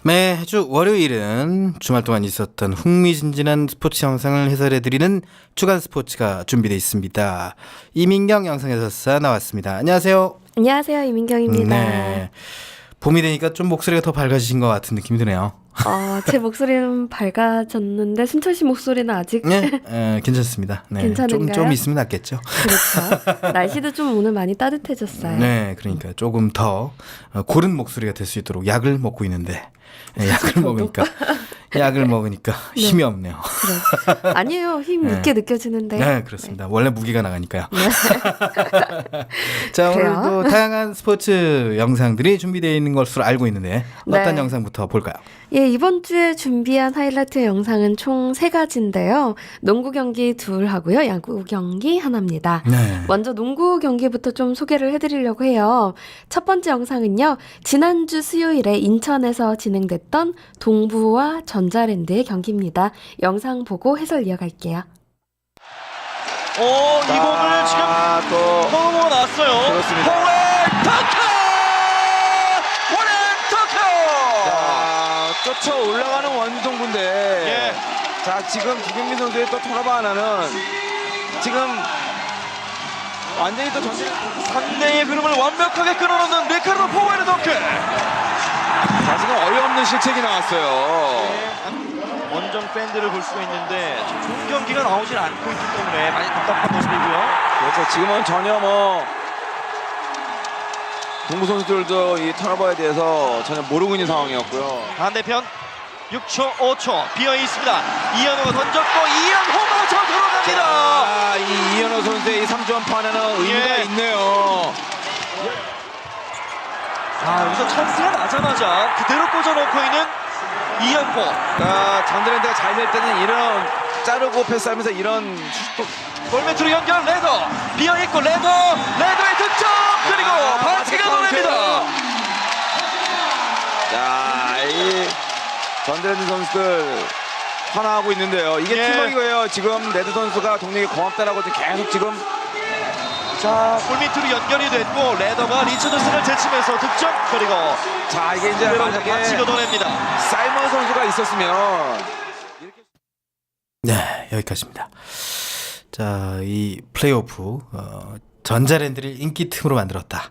매주 월요일은 주말 동안 있었던 흥미진진한 스포츠 영상을 해설해드리는 주간 스포츠가 준비되어 있습니다. 이민경 영상해설사 나왔습니다. 안녕하세요. 안녕하세요, 이민경입니다. 네. 봄이 되니까 좀 목소리가 더 밝아지신 것 같은 느낌이 드네요. 제 목소리는 밝아졌는데 순철 씨 목소리는 아직 네, 괜찮습니다. 네, 괜찮은가요? 좀 있으면 낫겠죠. 그렇죠. 날씨도 좀 오늘 많이 따뜻해졌어요. 네, 그러니까 조금 더 고른 목소리가 될 수 있도록 약을 먹고 있는데 약을 먹으니까 힘이 없네요. 그렇죠. 아니에요, 힘 있게 느껴지는데. 네, 그렇습니다. 원래 무게가 나가니까요. 네. 자, 그래요? 오늘도 다양한 스포츠 영상들이 준비되어 있는 것으로 알고 있는데 어떤 네. 영상부터 볼까요? 예, 이번 주에 준비한 하이라이트 영상은 총 3가지인데요. 농구 경기 2 하고요. 야구 경기 1입니다. 네. 먼저 농구 경기부터 좀 소개를 해드리려고 해요. 첫 번째 영상은요. 지난주 수요일에 인천에서 진행됐던 동부와 전자랜드의 경기입니다. 영상 보고 해설 이어갈게요. 이 공을 지금 허우가 나왔어요. 그렇습니다. 허우의 덩크! 원앤 덩크! 쫓아 올라가는 원동부인데 예. 자, 지금 김경민 선수의 또 턴오버 하나는 지금 완전히 또 전진 상대의 흐름을 완벽하게 끊어놓는 리카르도 포웨르 덩크! 자, 지금 어이없는 실책이 나왔어요. 원정 팬들을 볼 수가 있는데 좀 좋은 경기가 나오질 않고 있기 때문에 많이 답답한 모습이고요. 그렇죠. 지금은 전혀 동부 선수들도 이 턴오버에 대해서 전혀 모르고 있는 상황이었고요. 반대편 6초, 5초 비어 있습니다. 이현호가 던졌고 이현호가 저 들어갑니다. 이 이현호 선수의 이 3점프 하나는 의미가 예. 있네요. 여기서 찬스가 나자마자 그대로 꽂아놓고 있는 이현호. 전자랜드가 잘 될 때는 이런 자르고 패스하면서 이런 골밑으로 연결 레더 비어있고 레더의 득점 그리고 반칙을 보냅니다. 자, 이 전자랜드 선수들 하나하고 있는데요. 이게 예. 팀워크예요. 지금 레드 선수가 동료에게 고맙다라고 계속 지금 자, 골밑으로 연결이 됐고 레더가 리처드슨을 제치면서 득점 그리고 자, 이게 이제 만약에 반칙을 보냅니다. 사이먼 선수가 있었으면 네, 여기까지입니다. 자, 이 플레이오프 전자랜드를 인기 틈으로 만들었다.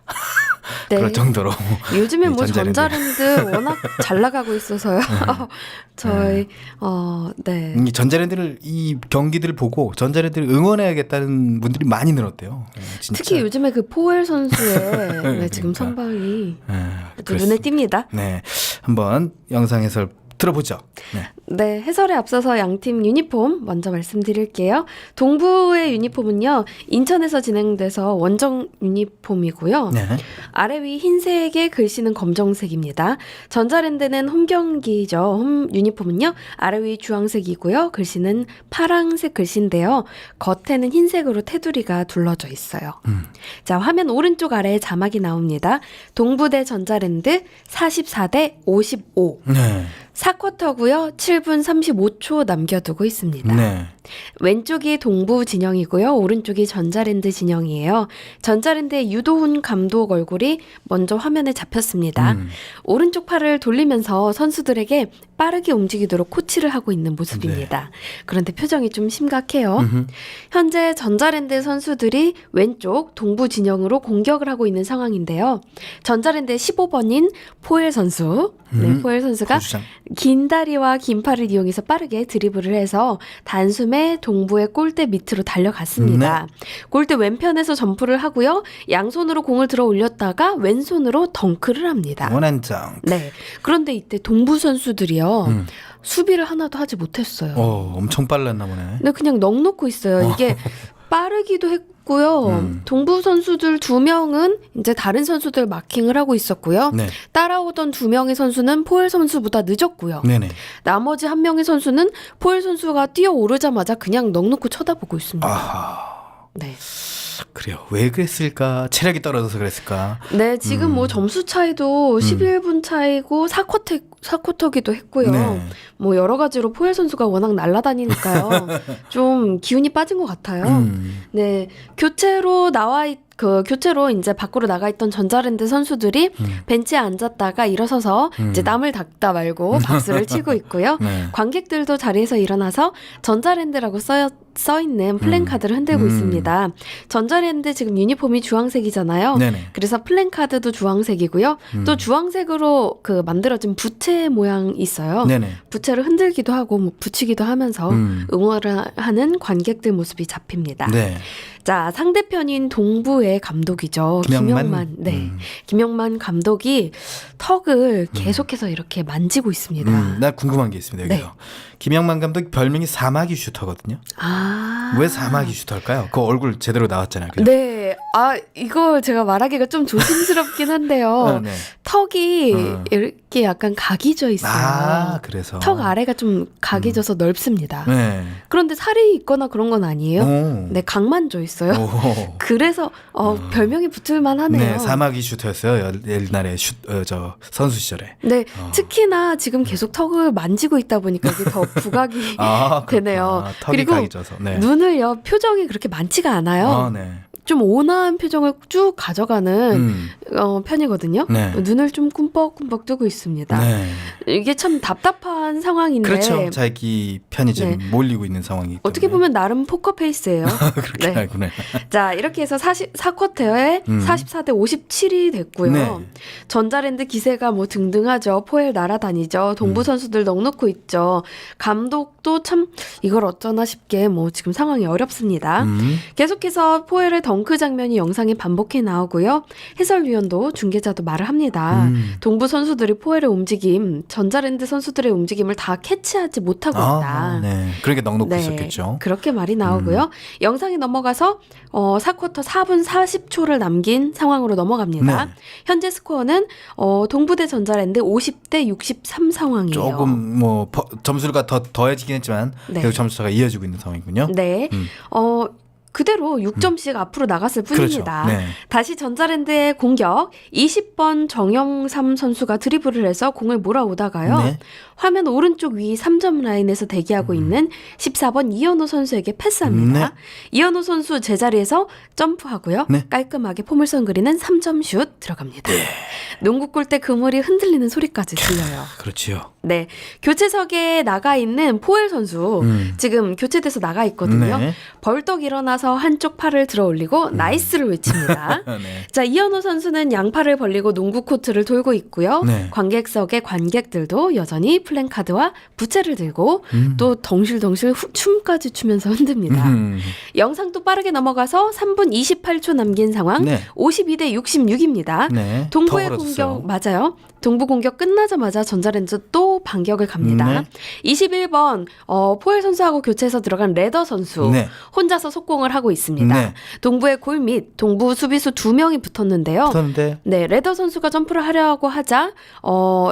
네. 그럴 정도로 요즘에 뭐 전자랜드. 전자랜드 워낙 잘 나가고 있어서요. 저희 네. 이 전자랜드를 이 경기들을 보고 전자랜드를 응원해야겠다는 분들이 많이 늘었대요. 진짜. 특히 요즘에 그 포엘 선수의 네, 지금 그러니까. 선방이 아주 그렇습니다. 눈에 띕니다. 네, 한번 영상 해설 들어보죠. 네. 네, 해설에 앞서서 양팀 유니폼 먼저 말씀드릴게요. 동부의 유니폼은요, 인천에서 진행돼서 원정 유니폼이고요. 네. 아래 위 흰색의 글씨는 검정색입니다. 전자랜드는 홈 경기죠. 홈 유니폼은요, 아래 위 주황색이고요. 글씨는 파랑색 글씨인데요. 겉에는 흰색으로 테두리가 둘러져 있어요. 자, 화면 오른쪽 아래에 자막이 나옵니다. 동부 대 전자랜드 44대 55. 네. 4쿼터고요. 7분 35초 남겨두고 있습니다. 네. 왼쪽이 동부 진영이고요. 오른쪽이 전자랜드 진영이에요. 전자랜드의 유도훈 감독 얼굴이 먼저 화면에 잡혔습니다. 오른쪽 팔을 돌리면서 선수들에게 빠르게 움직이도록 코치를 하고 있는 모습입니다. 그런데 표정이 좀 심각해요. 현재 전자랜드 선수들이 왼쪽 동부 진영으로 공격을 하고 있는 상황인데요. 전자랜드의 15번인 포엘 선수, 포엘 선수가 고주장. 긴 다리와 긴 팔을 이용해서 빠르게 드리블을 해서 단숨에 동부의 골대 밑으로 달려갔습니다. 골대 왼편에서 점프를 하고요. 양손으로 공을 들어 올렸다가 왼손으로 덩크를 합니다. 원한장. 네. 그런데 이때 동부 선수들이요. 수비를 하나도 하지 못했어요. 엄청 빨랐나 보네. 근데 그냥 넋 놓고 있어요. 이게 빠르기도 했고요. 동부 선수들 2명은 이제 다른 선수들 마킹을 하고 있었고요. 네. 따라오던 2명의 선수는 포엘 선수보다 늦었고요. 네네. 나머지 1명의 선수는 포엘 선수가 뛰어오르자마자 그냥 넋 놓고 쳐다보고 있습니다. 아하. 네. 그래요. 왜 그랬을까? 체력이 떨어져서 그랬을까? 네, 지금 뭐 점수 차이도 11분 차이고 4쿼터기도 했고요. 네. 뭐 여러 가지로 포엘 선수가 워낙 날아다니니까요. 좀 기운이 빠진 것 같아요. 네, 교체로 이제 밖으로 나가 있던 전자랜드 선수들이 벤치에 앉았다가 일어서서 이제 땀을 닦다 말고 박수를 치고 있고요. 네. 관객들도 자리에서 일어나서 전자랜드라고 써 있는 플랜카드를 흔들고 있습니다. 전자랜드 지금 유니폼이 주황색이잖아요. 네네. 그래서 플랜카드도 주황색이고요. 또 주황색으로 그 만들어진 부채 모양이 있어요. 네네. 부채를 흔들기도 하고 뭐 붙이기도 하면서 응원을 하는 관객들 모습이 잡힙니다. 네. 자, 상대편인 동부의 감독이죠. 김영만. 네. 김영만 감독이 턱을 계속해서 이렇게 만지고 있습니다. 나 궁금한 게 있습니다. 여기요. 네. 김영만 감독 별명이 사마귀 슈터거든요. 아. 왜 사마귀 슈터일까요? 그 얼굴 제대로 나왔잖아요. 그죠? 네. 아, 이걸 제가 말하기가 좀 조심스럽긴 한데요. 네. 턱이 이렇게 약간 각이 져 있어요. 아, 그래서. 턱 아래가 좀 각이 져서 넓습니다. 네. 그런데 살이 있거나 그런 건 아니에요. 오. 네, 각만 져 있어요. 오. 그래서 별명이 붙을만 하네요. 네, 사마귀 슈터였어요. 옛날에 저 선수 시절에. 네, 특히나 지금 계속 턱을 만지고 있다 보니까 이게 더 부각이 되네요. 턱이 그리고 각이져서. 네. 눈을요, 표정이 그렇게 많지가 않아요. 네. 좀 온화한 표정을 쭉 가져가는 편이거든요. 네. 눈을 좀 꿈뻑꿈뻑 뜨고 있습니다. 네. 이게 참 답답한 상황인데 그렇죠. 자기 편이 지금 네. 몰리고 있는 상황이기 때문에. 어떻게 보면 나름 포커페이스예요. 그렇게 네. 알구나. 자, 이렇게 해서 4쿼터에 44대 57이 됐고요. 네. 전자랜드 기세가 뭐 등등하죠. 포엘 날아다니죠. 동부 선수들 넉넉고 있죠. 감독도 참 이걸 어쩌나 싶게 뭐 지금 상황이 어렵습니다. 계속해서 포엘의 덩크 장면이 영상에 반복해 나오고요. 해설위원도 중계자도 말을 합니다. 동부 선수들이 포엘의 움직임, 전자랜드 선수들의 움직임을 다 캐치하지 못하고 있다. 네. 그러니까 넉넉히 네, 있었겠죠. 그렇게 말이 나오고요. 영상에 넘어가서 4쿼터 4분 40초를 남긴 상황으로 넘어갑니다. 네. 현재 스코어는 동부대 전자랜드 50대 63 상황이에요. 조금 뭐 점수가 더해지긴 했지만 네. 계속 점수차가 이어지고 있는 상황이군요. 네. 그대로 6점씩 앞으로 나갔을 뿐입니다. 그렇죠. 네. 다시 전자랜드의 공격 20번 정영삼 선수가 드리블을 해서 공을 몰아오다가요. 네. 화면 오른쪽 위 3점 라인에서 대기하고 있는 14번 이현호 선수에게 패스합니다. 이현호 선수 제자리에서 점프하고요. 네. 깔끔하게 포물선 그리는 3점 슛 들어갑니다. 농구 골대 그물이 흔들리는 소리까지 들려요. 그렇지요. 네, 교체석에 나가 있는 포엘 선수 지금 교체돼서 나가 있거든요. 네. 벌떡 일어나서 한쪽 팔을 들어 올리고 나이스를 외칩니다. 네. 자, 이현호 선수는 양팔을 벌리고 농구 코트를 돌고 있고요. 네. 관객석의 관객들도 여전히 플랜카드와 부채를 들고 또 덩실덩실 춤까지 추면서 흔듭니다. 영상도 빠르게 넘어가서 3분 28초 남긴 상황. 네. 52대 66입니다. 네. 동부의 더 벌어졌어요. 공격 맞아요. 동부 공격 끝나자마자 전자랜드 또 반격을 갑니다. 네. 21번 포엘 선수하고 교체해서 들어간 레더 선수 네. 혼자서 속공을 하고 있습니다. 네. 동부의 골 및 동부 수비수 2명이 붙었는데요. 붙었는데 네, 레더 선수가 점프를 하려고 하자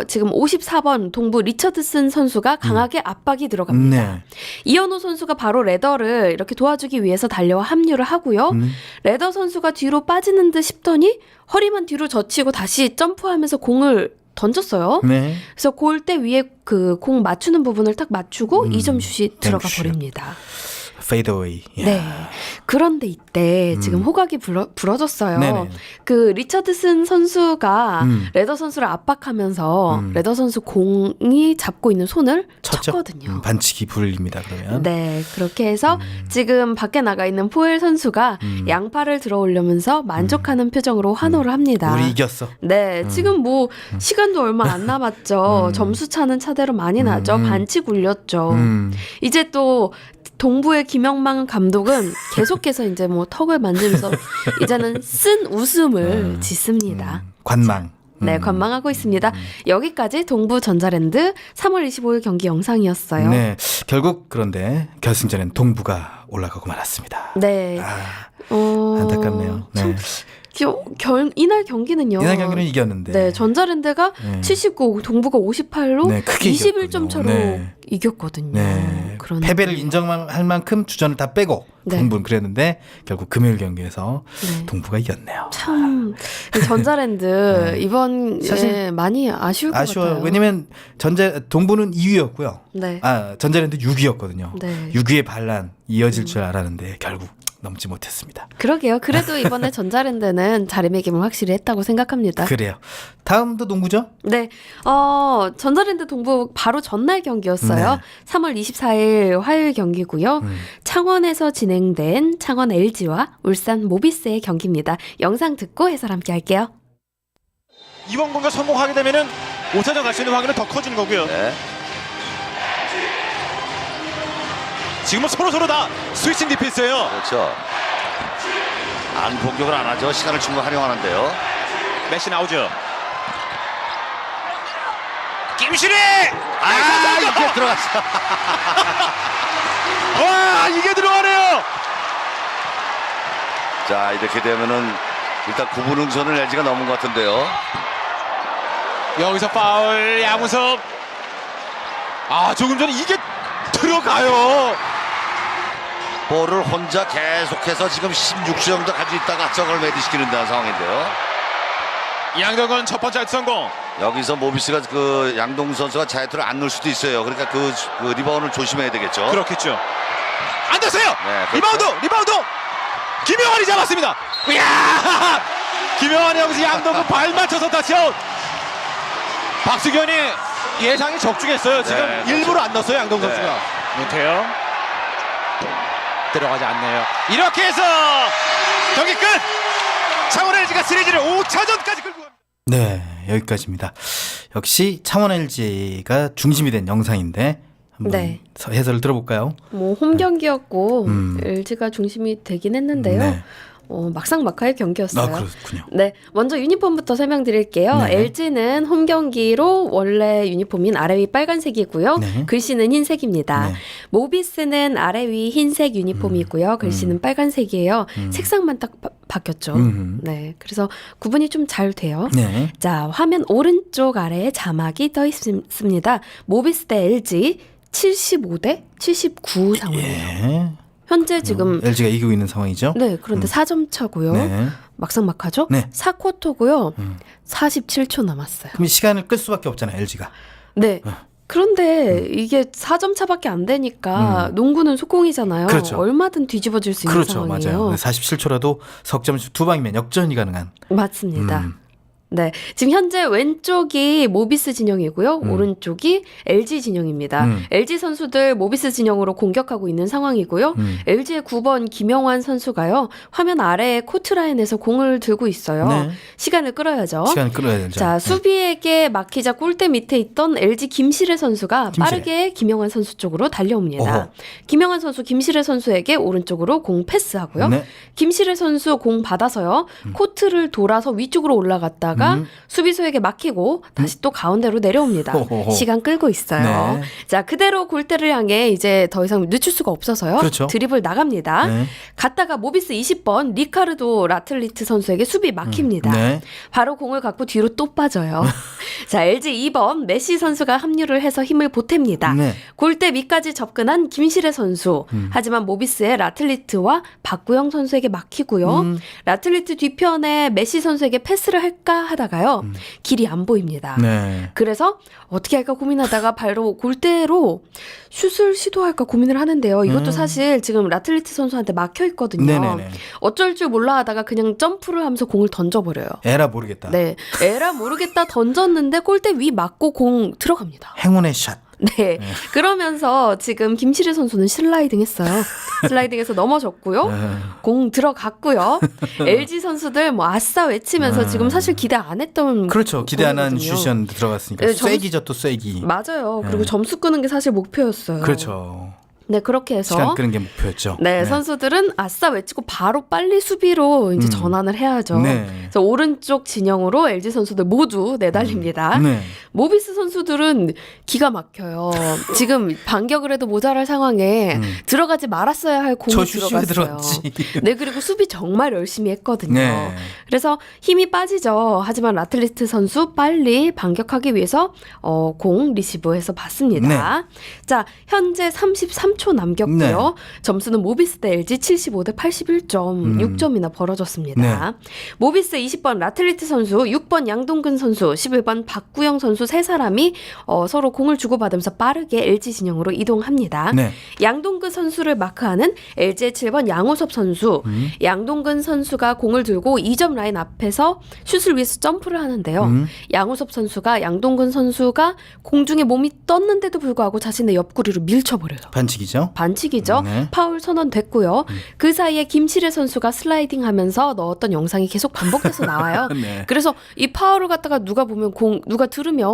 지금 54번 동부 리처드슨 선수가 강하게 압박이 들어갑니다. 네. 이현호 선수가 바로 레더를 이렇게 도와주기 위해서 달려와 합류를 하고요. 레더 선수가 뒤로 빠지는 듯 싶더니 허리만 뒤로 젖히고 다시 점프하면서 공을 던졌어요. 네. 그래서 골대 위에 그 공 맞추는 부분을 딱 맞추고 2점 슛이 들어가 슛. 버립니다. 페이드웨이. 네. 그런데 이때 지금 호각이 불어졌어요. 네네. 그 리처드슨 선수가 레더 선수를 압박하면서 레더 선수 공이 잡고 있는 손을 쳤죠? 쳤거든요. 반칙이 불립니다. 그러면. 네, 그렇게 해서 지금 밖에 나가 있는 포엘 선수가 양팔을 들어 올리면서 만족하는 표정으로 환호를 합니다. 우리 이겼어. 네, 지금 뭐 시간도 얼마 안 남았죠. 점수 차는 차대로 많이 나죠. 반칙 울렸죠. 이제 또 동부의 김영만 감독은 계속해서 이제 뭐 턱을 만지면서 이제는 쓴 웃음을 짓습니다. 관망. 네, 관망하고 있습니다. 여기까지 동부 전자랜드 3월 25일 경기 영상이었어요. 네. 결국 그런데 결승전엔 동부가 올라가고 말았습니다. 네. 안타깝네요. 네. 이날 경기는요. 이날 경기는 이겼는데. 네, 전자랜드가 네. 79, 동부가 58로 네, 크게 21점 이겼군요. 차로 네. 이겼거든요. 네. 그런데 패배를 인정할 만큼 주전을 다 빼고 네. 동부는 그랬는데 결국 금요일 경기에서 네. 동부가 이겼네요. 참 전자랜드 이번 사실 많이 아쉬울 것 아쉬워요. 같아요. 왜냐면 동부는 2위였고요. 네. 전자랜드 6위였거든요. 네. 6위의 반란 이어질 줄 알았는데 결국 넘지 못했습니다. 그러게요. 그래도 이번에 전자랜드는 자리매김을 확실히 했다고 생각합니다. 그래요. 다음도 농구죠? 네. 전자랜드 동부 바로 전날 경기였어요. 네. 3월 24일 화요일 경기고요. 창원에서 진행된 창원 LG와 울산 모비스의 경기입니다. 영상 듣고 해설 함께 할게요. 이번 공격 성공하게 되면은 5차전 갈 수 있는 확률은 더 커지는 거고요. 네. 지금은 서로 다 스위칭 디펜스예요. 그렇죠. 안 공격을 안 하죠. 시간을 충분히 활용하는데요. 메시 나오죠. 김신혜! 이게 들어갔어. 와, 이게 들어가네요. 자, 이렇게 되면은 일단 9분 응선을 LG가 넘은 것 같은데요. 여기서 파울 양우석. 조금 전에 이게 들어가요. 볼을 혼자 계속해서 지금 16초 정도 가지고 있다가 저걸 매디시키는 상황인데요. 양동근 첫 번째 성공. 여기서 모비스가 그 양동 선수가 자유투를 안 넣을 수도 있어요. 그러니까 그 리바운드를 조심해야 되겠죠. 그렇겠죠. 안 됐어요. 네, 그렇죠. 리바운드. 김영환이 잡았습니다. 이야! 김영환이 여기서 양동근 발 맞춰서 터치아웃. 박수견이 예상이 적중했어요. 지금 네, 그렇죠. 일부러 안 넣었어요. 양동 네. 선수가. 문태영 들어가지 않네요. 이렇게 해서 경기 끝. 창원 LG가 시리즈를 5차전까지 끌고 갑니다. 네, 여기까지입니다. 역시 창원 LG가 중심이 된 영상인데 한번 네. 해설을 들어볼까요? 뭐 홈 경기였고 LG가 중심이 되긴 했는데요. 네. 막상막하의 경기였어요. 그렇군요. 네, 먼저 유니폼부터 설명드릴게요. 네. LG는 홈 경기로 원래 유니폼인 아래 위 빨간색이고요. 네. 글씨는 흰색입니다. 네. 모비스는 아래 위 흰색 유니폼이고요. 글씨는 빨간색이에요. 색상만 딱 바뀌었죠. 네, 그래서 구분이 좀 잘 돼요. 네. 자, 화면 오른쪽 아래에 자막이 떠 있습니다. 모비스 대 LG 75대 79 상황이에요. 예. 현재 지금 LG가 이기고 있는 상황이죠. 네, 그런데 4점 차고요. 네. 막상막하죠? 네. 4쿼터고요. 47초 남았어요. 그럼 시간을 끌 수밖에 없잖아요, LG가. 네. 그런데 이게 4점 차밖에 안 되니까 농구는 속공이잖아요. 그렇죠. 얼마든 뒤집어질 수 있는 그렇죠, 상황이에요. 맞아요. 47초라도 석점슛 두 방이면 역전이 가능한. 맞습니다. 네, 지금 현재 왼쪽이 모비스 진영이고요. 오른쪽이 LG 진영입니다. LG 선수들 모비스 진영으로 공격하고 있는 상황이고요. LG의 9번 김영환 선수가요. 화면 아래에 코트라인에서 공을 들고 있어요. 네. 시간을 끌어야죠. 시간을 끌어야 되죠. 자, 수비에게 막히자 골대 밑에 있던 LG 김시래 선수가 김시래. 빠르게 김영환 선수 쪽으로 달려옵니다. 어허. 김영환 선수 김시래 선수에게 오른쪽으로 공 패스하고요. 네. 김시래 선수 공 받아서요. 코트를 돌아서 위쪽으로 올라갔다가 수비수에게 막히고 다시 또 가운데로 내려옵니다. 호호호. 시간 끌고 있어요. 네. 자, 그대로 골대를 향해 이제 더 이상 늦출 수가 없어서요. 그렇죠. 드리블 나갑니다. 네. 갔다가 모비스 20번 리카르도 라틀리트 선수에게 수비 막힙니다. 네. 바로 공을 갖고 뒤로 또 빠져요. 자, LG 2번 메시 선수가 합류를 해서 힘을 보탭니다. 네. 골대 밑까지 접근한 김시래 선수. 하지만 모비스의 라틀리트와 박구영 선수에게 막히고요. 라틀리트 뒤편에 메시 선수에게 패스를 할까 하다가요. 길이 안 보입니다. 네. 그래서 어떻게 할까 고민하다가 바로 골대로 슛을 시도할까 고민을 하는데요. 이것도 사실 지금 라틀리트 선수한테 막혀 있거든요. 네네네. 어쩔 줄 몰라 하다가 그냥 점프를 하면서 공을 던져버려요. 에라 모르겠다. 네, 에라 모르겠다 던졌는데 골대 위 맞고 공 들어갑니다. 행운의 샷. 네, 그러면서 지금 김시래 선수는 슬라이딩 했어요. 슬라이딩해서 넘어졌고요. 공 들어갔고요. LG 선수들 뭐 아싸 외치면서 지금 사실 기대 안 했던 그렇죠. 기대 안 한 공이거든요. 슛이었는데 들어갔으니까. 네, 쐐기죠, 또 쐐기. 맞아요. 그리고 네. 점수 끄는 게 사실 목표였어요. 그렇죠. 네, 그렇게 해서 시간 끄는 게 목표였죠. 네, 선수들은 아싸 외치고 바로 빨리 수비로 이제 전환을 해야죠. 네. 그래서 오른쪽 진영으로 LG 선수들 모두 내달립니다. 네. 모비스 선수들은 기가 막혀요. 지금 반격을 해도 모자랄 상황에 들어가지 말았어야 할 공이 저 슛이 왜 들어갔어요. 들어갔지? 네, 그리고 수비 정말 열심히 했거든요. 네. 그래서 힘이 빠지죠. 하지만 라틀리트 선수 빨리 반격하기 위해서 공 리시브해서 받습니다. 자, 현재 33초 남겼고요. 네. 점수는 모비스 대 LG 75대 81점, 6점이나 벌어졌습니다. 네. 모비스 20번 라틀리트 선수, 6번 양동근 선수, 11번 박구영 선수 세 사람이 서로 공을 주고받으면서 빠르게 LG 진영으로 이동합니다. 네. 양동근 선수를 마크하는 LG의 7번 양호섭 선수. 양동근 선수가 공을 들고 2점 라인 앞에서 슛을 위해서 점프를 하는데요. 양호섭 선수가 양동근 선수가 공중에 몸이 떴는데도 불구하고 자신의 옆구리로 밀쳐버려요. 반칙이죠. 반칙이죠. 네. 파울 선언됐고요. 그 사이에 김시래 선수가 슬라이딩하면서 넣었던 영상이 계속 반복해서 나와요. 네. 그래서 이 파울을 갖다가 누가 보면 누가 들으면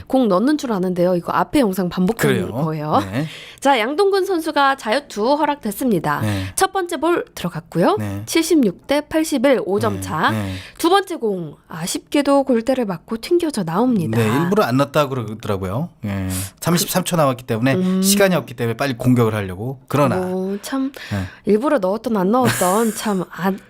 공 넣는 줄 아는데요. 이거 앞에 영상 반복하는 그래요. 거예요. 네. 자, 양동근 선수가 자유투 허락됐습니다. 네. 첫 번째 볼 들어갔고요. 네. 76대 81, 5점 차. 네. 두 번째 공 아쉽게도 골대를 맞고 튕겨져 나옵니다. 네, 일부러 안 넣었다고 그러더라고요. 예. 33초 남았기 때문에 시간이 없기 때문에 빨리 공격을 하려고. 그러나 참 네. 일부러 넣었던 안 넣었던 참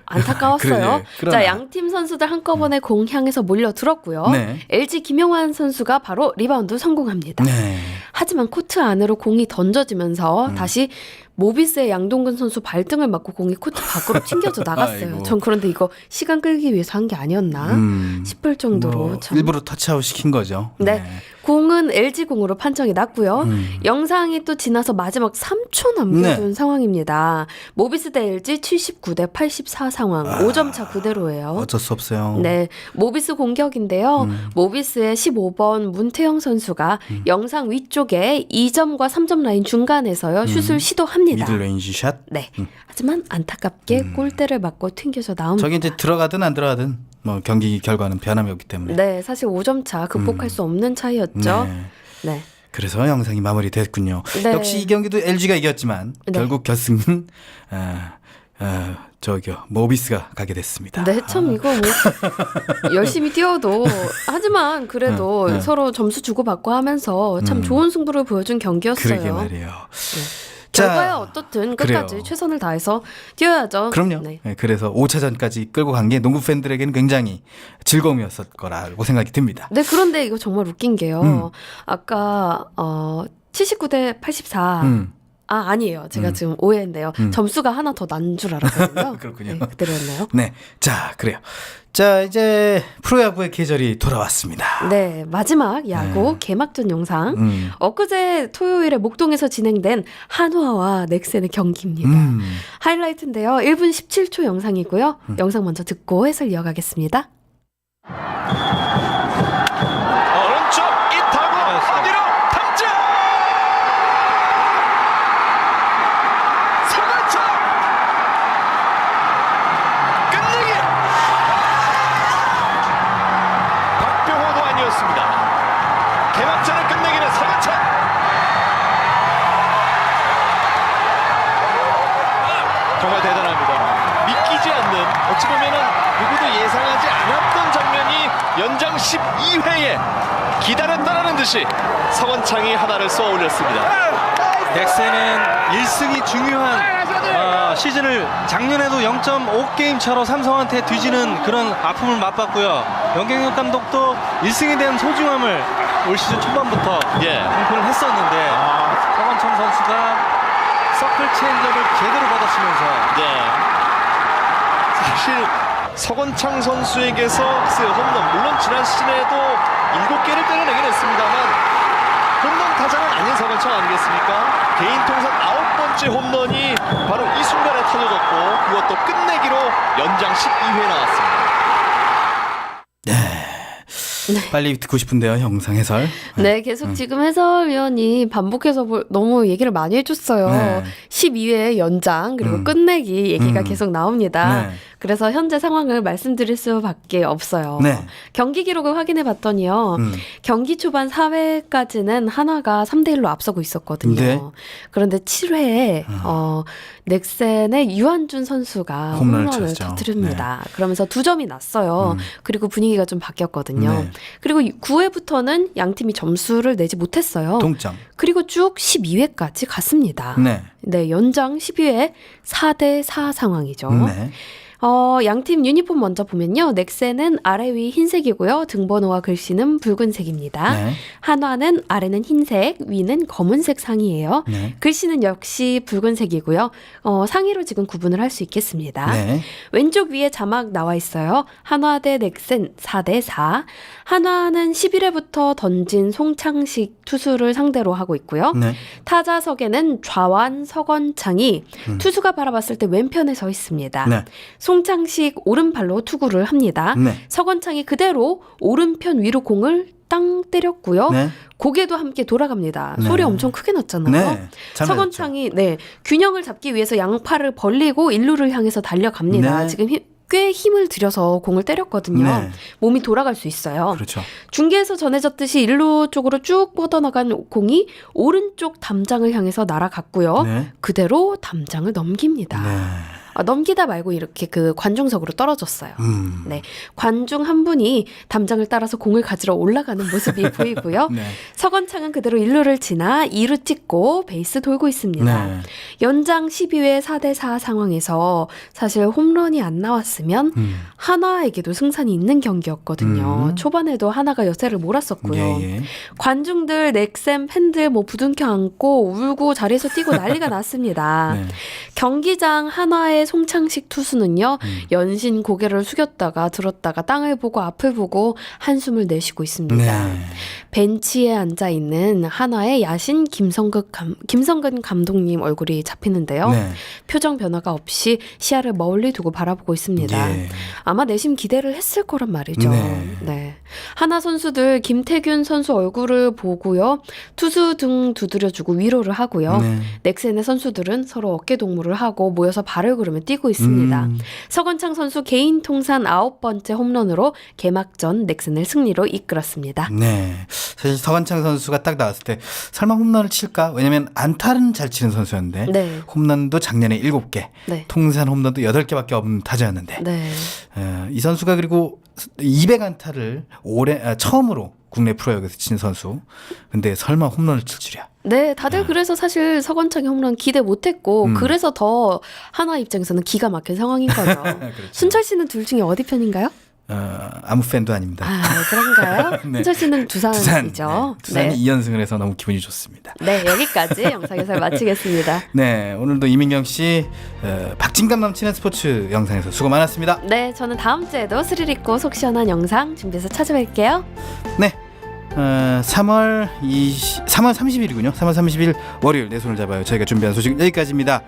안타까웠어요. 그러나. 자, 양팀 선수들 한꺼번에 공 향해서 몰려들었고요. 네. LG 김영환 선수가 바로 리바운드 성공합니다. 네. 하지만 코트 안으로 공이 던져지면서 다시 모비스의 양동근 선수 발등을 맞고 공이 코트 밖으로 튕겨져 나갔어요. 아이고. 전 그런데 이거 시간 끌기 위해서 한 게 아니었나 싶을 정도로 뭐 참. 일부러 터치아웃 시킨 거죠. 네. 공은 LG 공으로 판정이 났고요. 음. 영상이 또 지나서 마지막 3초 남겨둔 네. 상황입니다. 모비스 대 LG 79대 84 상황. 5점 차 그대로예요. 어쩔 수 없어요. 네, 모비스 공격인데요. 모비스의 15번 문태영 선수가 영상 위쪽에 2점과 3점 라인 중간에서요. 슛을 시도합니다. 미들레인지 샷. 네. 하지만 안타깝게 골대를 맞고 튕겨져 나옵니다. 저게 이제 들어가든 안 들어가든 뭐 경기 결과는 변함이 없기 때문에. 네, 사실 5점 차 극복할 수 없는 차이였죠. 네. 네. 그래서 영상이 마무리됐군요. 네. 역시 이 경기도 LG가 이겼지만 네. 결국 결승은 모비스가 가게 됐습니다. 네, 참 이거 뭐 열심히 뛰어도 하지만 그래도 네. 서로 점수 주고받고 하면서 참 좋은 승부를 보여준 경기였어요. 그러게 말이에요. 결과야 어떻든 끝까지 그래요. 최선을 다해서 뛰어야죠. 그럼요. 네. 네, 그래서 5차전까지 끌고 간 게 농구 팬들에게는 굉장히 즐거움이었을 거라고 생각이 듭니다. 네, 그런데 이거 정말 웃긴 게요. 아까 79대 84. 아니에요. 제가 지금 오해했네요. 점수가 하나 더 난 줄 알았거든요. 그렇군요. 네, 그대로였네요. 네. 자, 그래요. 자, 이제 프로야구의 계절이 돌아왔습니다. 네, 마지막 야구 개막전 영상. 엊그제 토요일에 목동에서 진행된 한화와 넥센의 경기입니다. 하이라이트인데요. 1분 17초 영상이고요. 영상 먼저 듣고 해설 이어가겠습니다. 오른쪽 이 타구 어디로 탐장 서건창 끝내기 박병호도 아니었습니다. 개막전을 끝내기는 서건창. 정말 대단합니다. 믿기지 않는, 어찌 보면은 누구도 예상하지 않았던 장면이 연장 12회에 기다렸다라는 듯이 서건창이 하나를 쏘아 올렸습니다. 넥센은 1승이 중요한 시즌을 작년에도 0.5게임 차로 삼성한테 뒤지는 그런 아픔을 맛봤고요. 연경엽 감독도 1승에 대한 소중함을 올 시즌 초반부터 공표를 했었는데 서건창 선수가 서클 체인지업을 제대로 받았으면서 사실 서건창 선수에게서 홈런, 물론 지난 시즌에도 7개를 때려내긴 했습니다만 홈런 타자는 아닌 서건창 아니겠습니까? 개인 통산 9번째 홈런이 바로 이 순간에 터져졌고 그것도 끝내기로 연장 12회 나왔습니다. 빨리 듣고 싶은데요, 영상 해설. 네, 계속 지금 해설위원이 반복해서 너무 얘기를 많이 해줬어요. 네. 12회 연장 그리고 끝내기 얘기가 계속 나옵니다. 네. 그래서 현재 상황을 말씀드릴 수밖에 없어요. 네. 경기 기록을 확인해 봤더니요. 경기 초반 4회까지는 한화가 3대1로 앞서고 있었거든요. 네. 그런데 7회에 넥센의 유한준 선수가 홈런을 홈런을 쳤죠. 터뜨립니다. 그러면서 2점이 났어요. 그리고 분위기가 좀 바뀌었거든요. 네. 그리고 9회부터는 양팀이 점수를 내지 못했어요. 동점. 그리고 쭉 12회까지 갔습니다. 네. 네, 연장 12회 4대4 상황이죠. 네. 양팀 유니폼 먼저 보면요. 넥센은 아래 위 흰색이고요. 등번호와 글씨는 붉은색입니다. 네. 한화는 아래는 흰색, 위는 검은색 상이에요. 네. 글씨는 역시 붉은색이고요. 상의로 지금 구분을 할 수 있겠습니다. 네. 왼쪽 위에 자막 나와 있어요. 한화 대 넥센 4대4. 한화는 11회부터 던진 송창식 투수를 상대로 하고 있고요. 네. 타자석에는 좌완 서건창이 투수가 바라봤을 때 왼편에 서 있습니다. 네. 송창식 오른발로 투구를 합니다. 네. 서건창이 그대로 오른편 위로 공을 땅 때렸고요. 네. 고개도 함께 돌아갑니다. 네. 소리 엄청 크게 났잖아요. 네. 잘 서건창이 균형을 잡기 위해서 양팔을 벌리고 일루를 향해서 달려갑니다. 네. 지금 꽤 힘을 들여서 공을 때렸거든요. 네. 몸이 돌아갈 수 있어요. 그렇죠. 중계에서 전해졌듯이 일루 쪽으로 쭉 뻗어나간 공이 오른쪽 담장을 향해서 날아갔고요. 네. 그대로 담장을 넘깁니다. 네. 넘기다 말고 이렇게 그 관중석으로 떨어졌어요. 네, 관중 한 분이 담장을 따라서 공을 가지러 올라가는 모습이 보이고요. 네. 서건창은 그대로 1루를 지나 2루 찍고 베이스 돌고 있습니다. 네. 연장 12회 4대4 상황에서 사실 홈런이 안 나왔으면 한화에게도 승산이 있는 경기였거든요. 초반에도 한화가 여세를 몰았었고요. 예. 관중들, 넥센 팬들 부둥켜 안고 울고 자리에서 뛰고 난리가 났습니다. 네. 경기장 한화의 송창식 투수는요. 연신 고개를 숙였다가 들었다가 땅을 보고 앞을 보고 한숨을 내쉬고 있습니다. 네. 벤치에 앉아있는 한화의 야신 김성근 감독님 얼굴이 잡히는데요. 네. 표정 변화가 없이 시야를 멀리 두고 바라보고 있습니다. 예. 아마 내심 기대를 했을 거란 말이죠. 네. 네. 한화 선수들 김태균 선수 얼굴을 보고요. 투수 등 두드려주고 위로를 하고요. 네. 넥센의 선수들은 서로 어깨 동무를 하고 모여서 발을 그르며 뛰고 있습니다. 서건창 선수 개인 통산 9번째 홈런으로 개막전 넥센을 승리로 이끌었습니다. 네. 사실 서건창 선수가 딱 나왔을 때 설마 홈런을 칠까? 왜냐면 안타는 잘 치는 선수였는데 네. 홈런도 작년에 7개, 네. 통산 홈런도 8개밖에 없는 타자였는데 네. 이 선수가 그리고 200안타를 처음으로 국내 프로야구에서 친 선수. 근데 설마 홈런을 칠 줄이야. 네, 다들 그래서 사실 서건창의 홈런 기대 못했고 그래서 더 한화 입장에서는 기가 막힌 상황인 거죠. 그렇죠. 순철 씨는 둘 중에 어디 편인가요? 아무 팬도 아닙니다. 아, 그런가요? 네. 홍철 씨는 두산이죠. 두산이 2연승을 해서 너무 기분이 좋습니다. 네, 여기까지 영상 해설 마치겠습니다. 네, 오늘도 이민경 씨 박진감 넘치는 스포츠 영상에서 수고 많았습니다. 네, 저는 다음 주에도 스릴 있고 속 시원한 영상 준비해서 찾아뵐게요. 네, 3월 30일이군요. 3월 30일 월요일 내 손을 잡아요. 저희가 준비한 소식 여기까지입니다.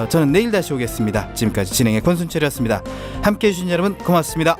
저는 내일 다시 오겠습니다. 지금까지 진행의 권순철이었습니다. 함께해 주신 여러분 고맙습니다.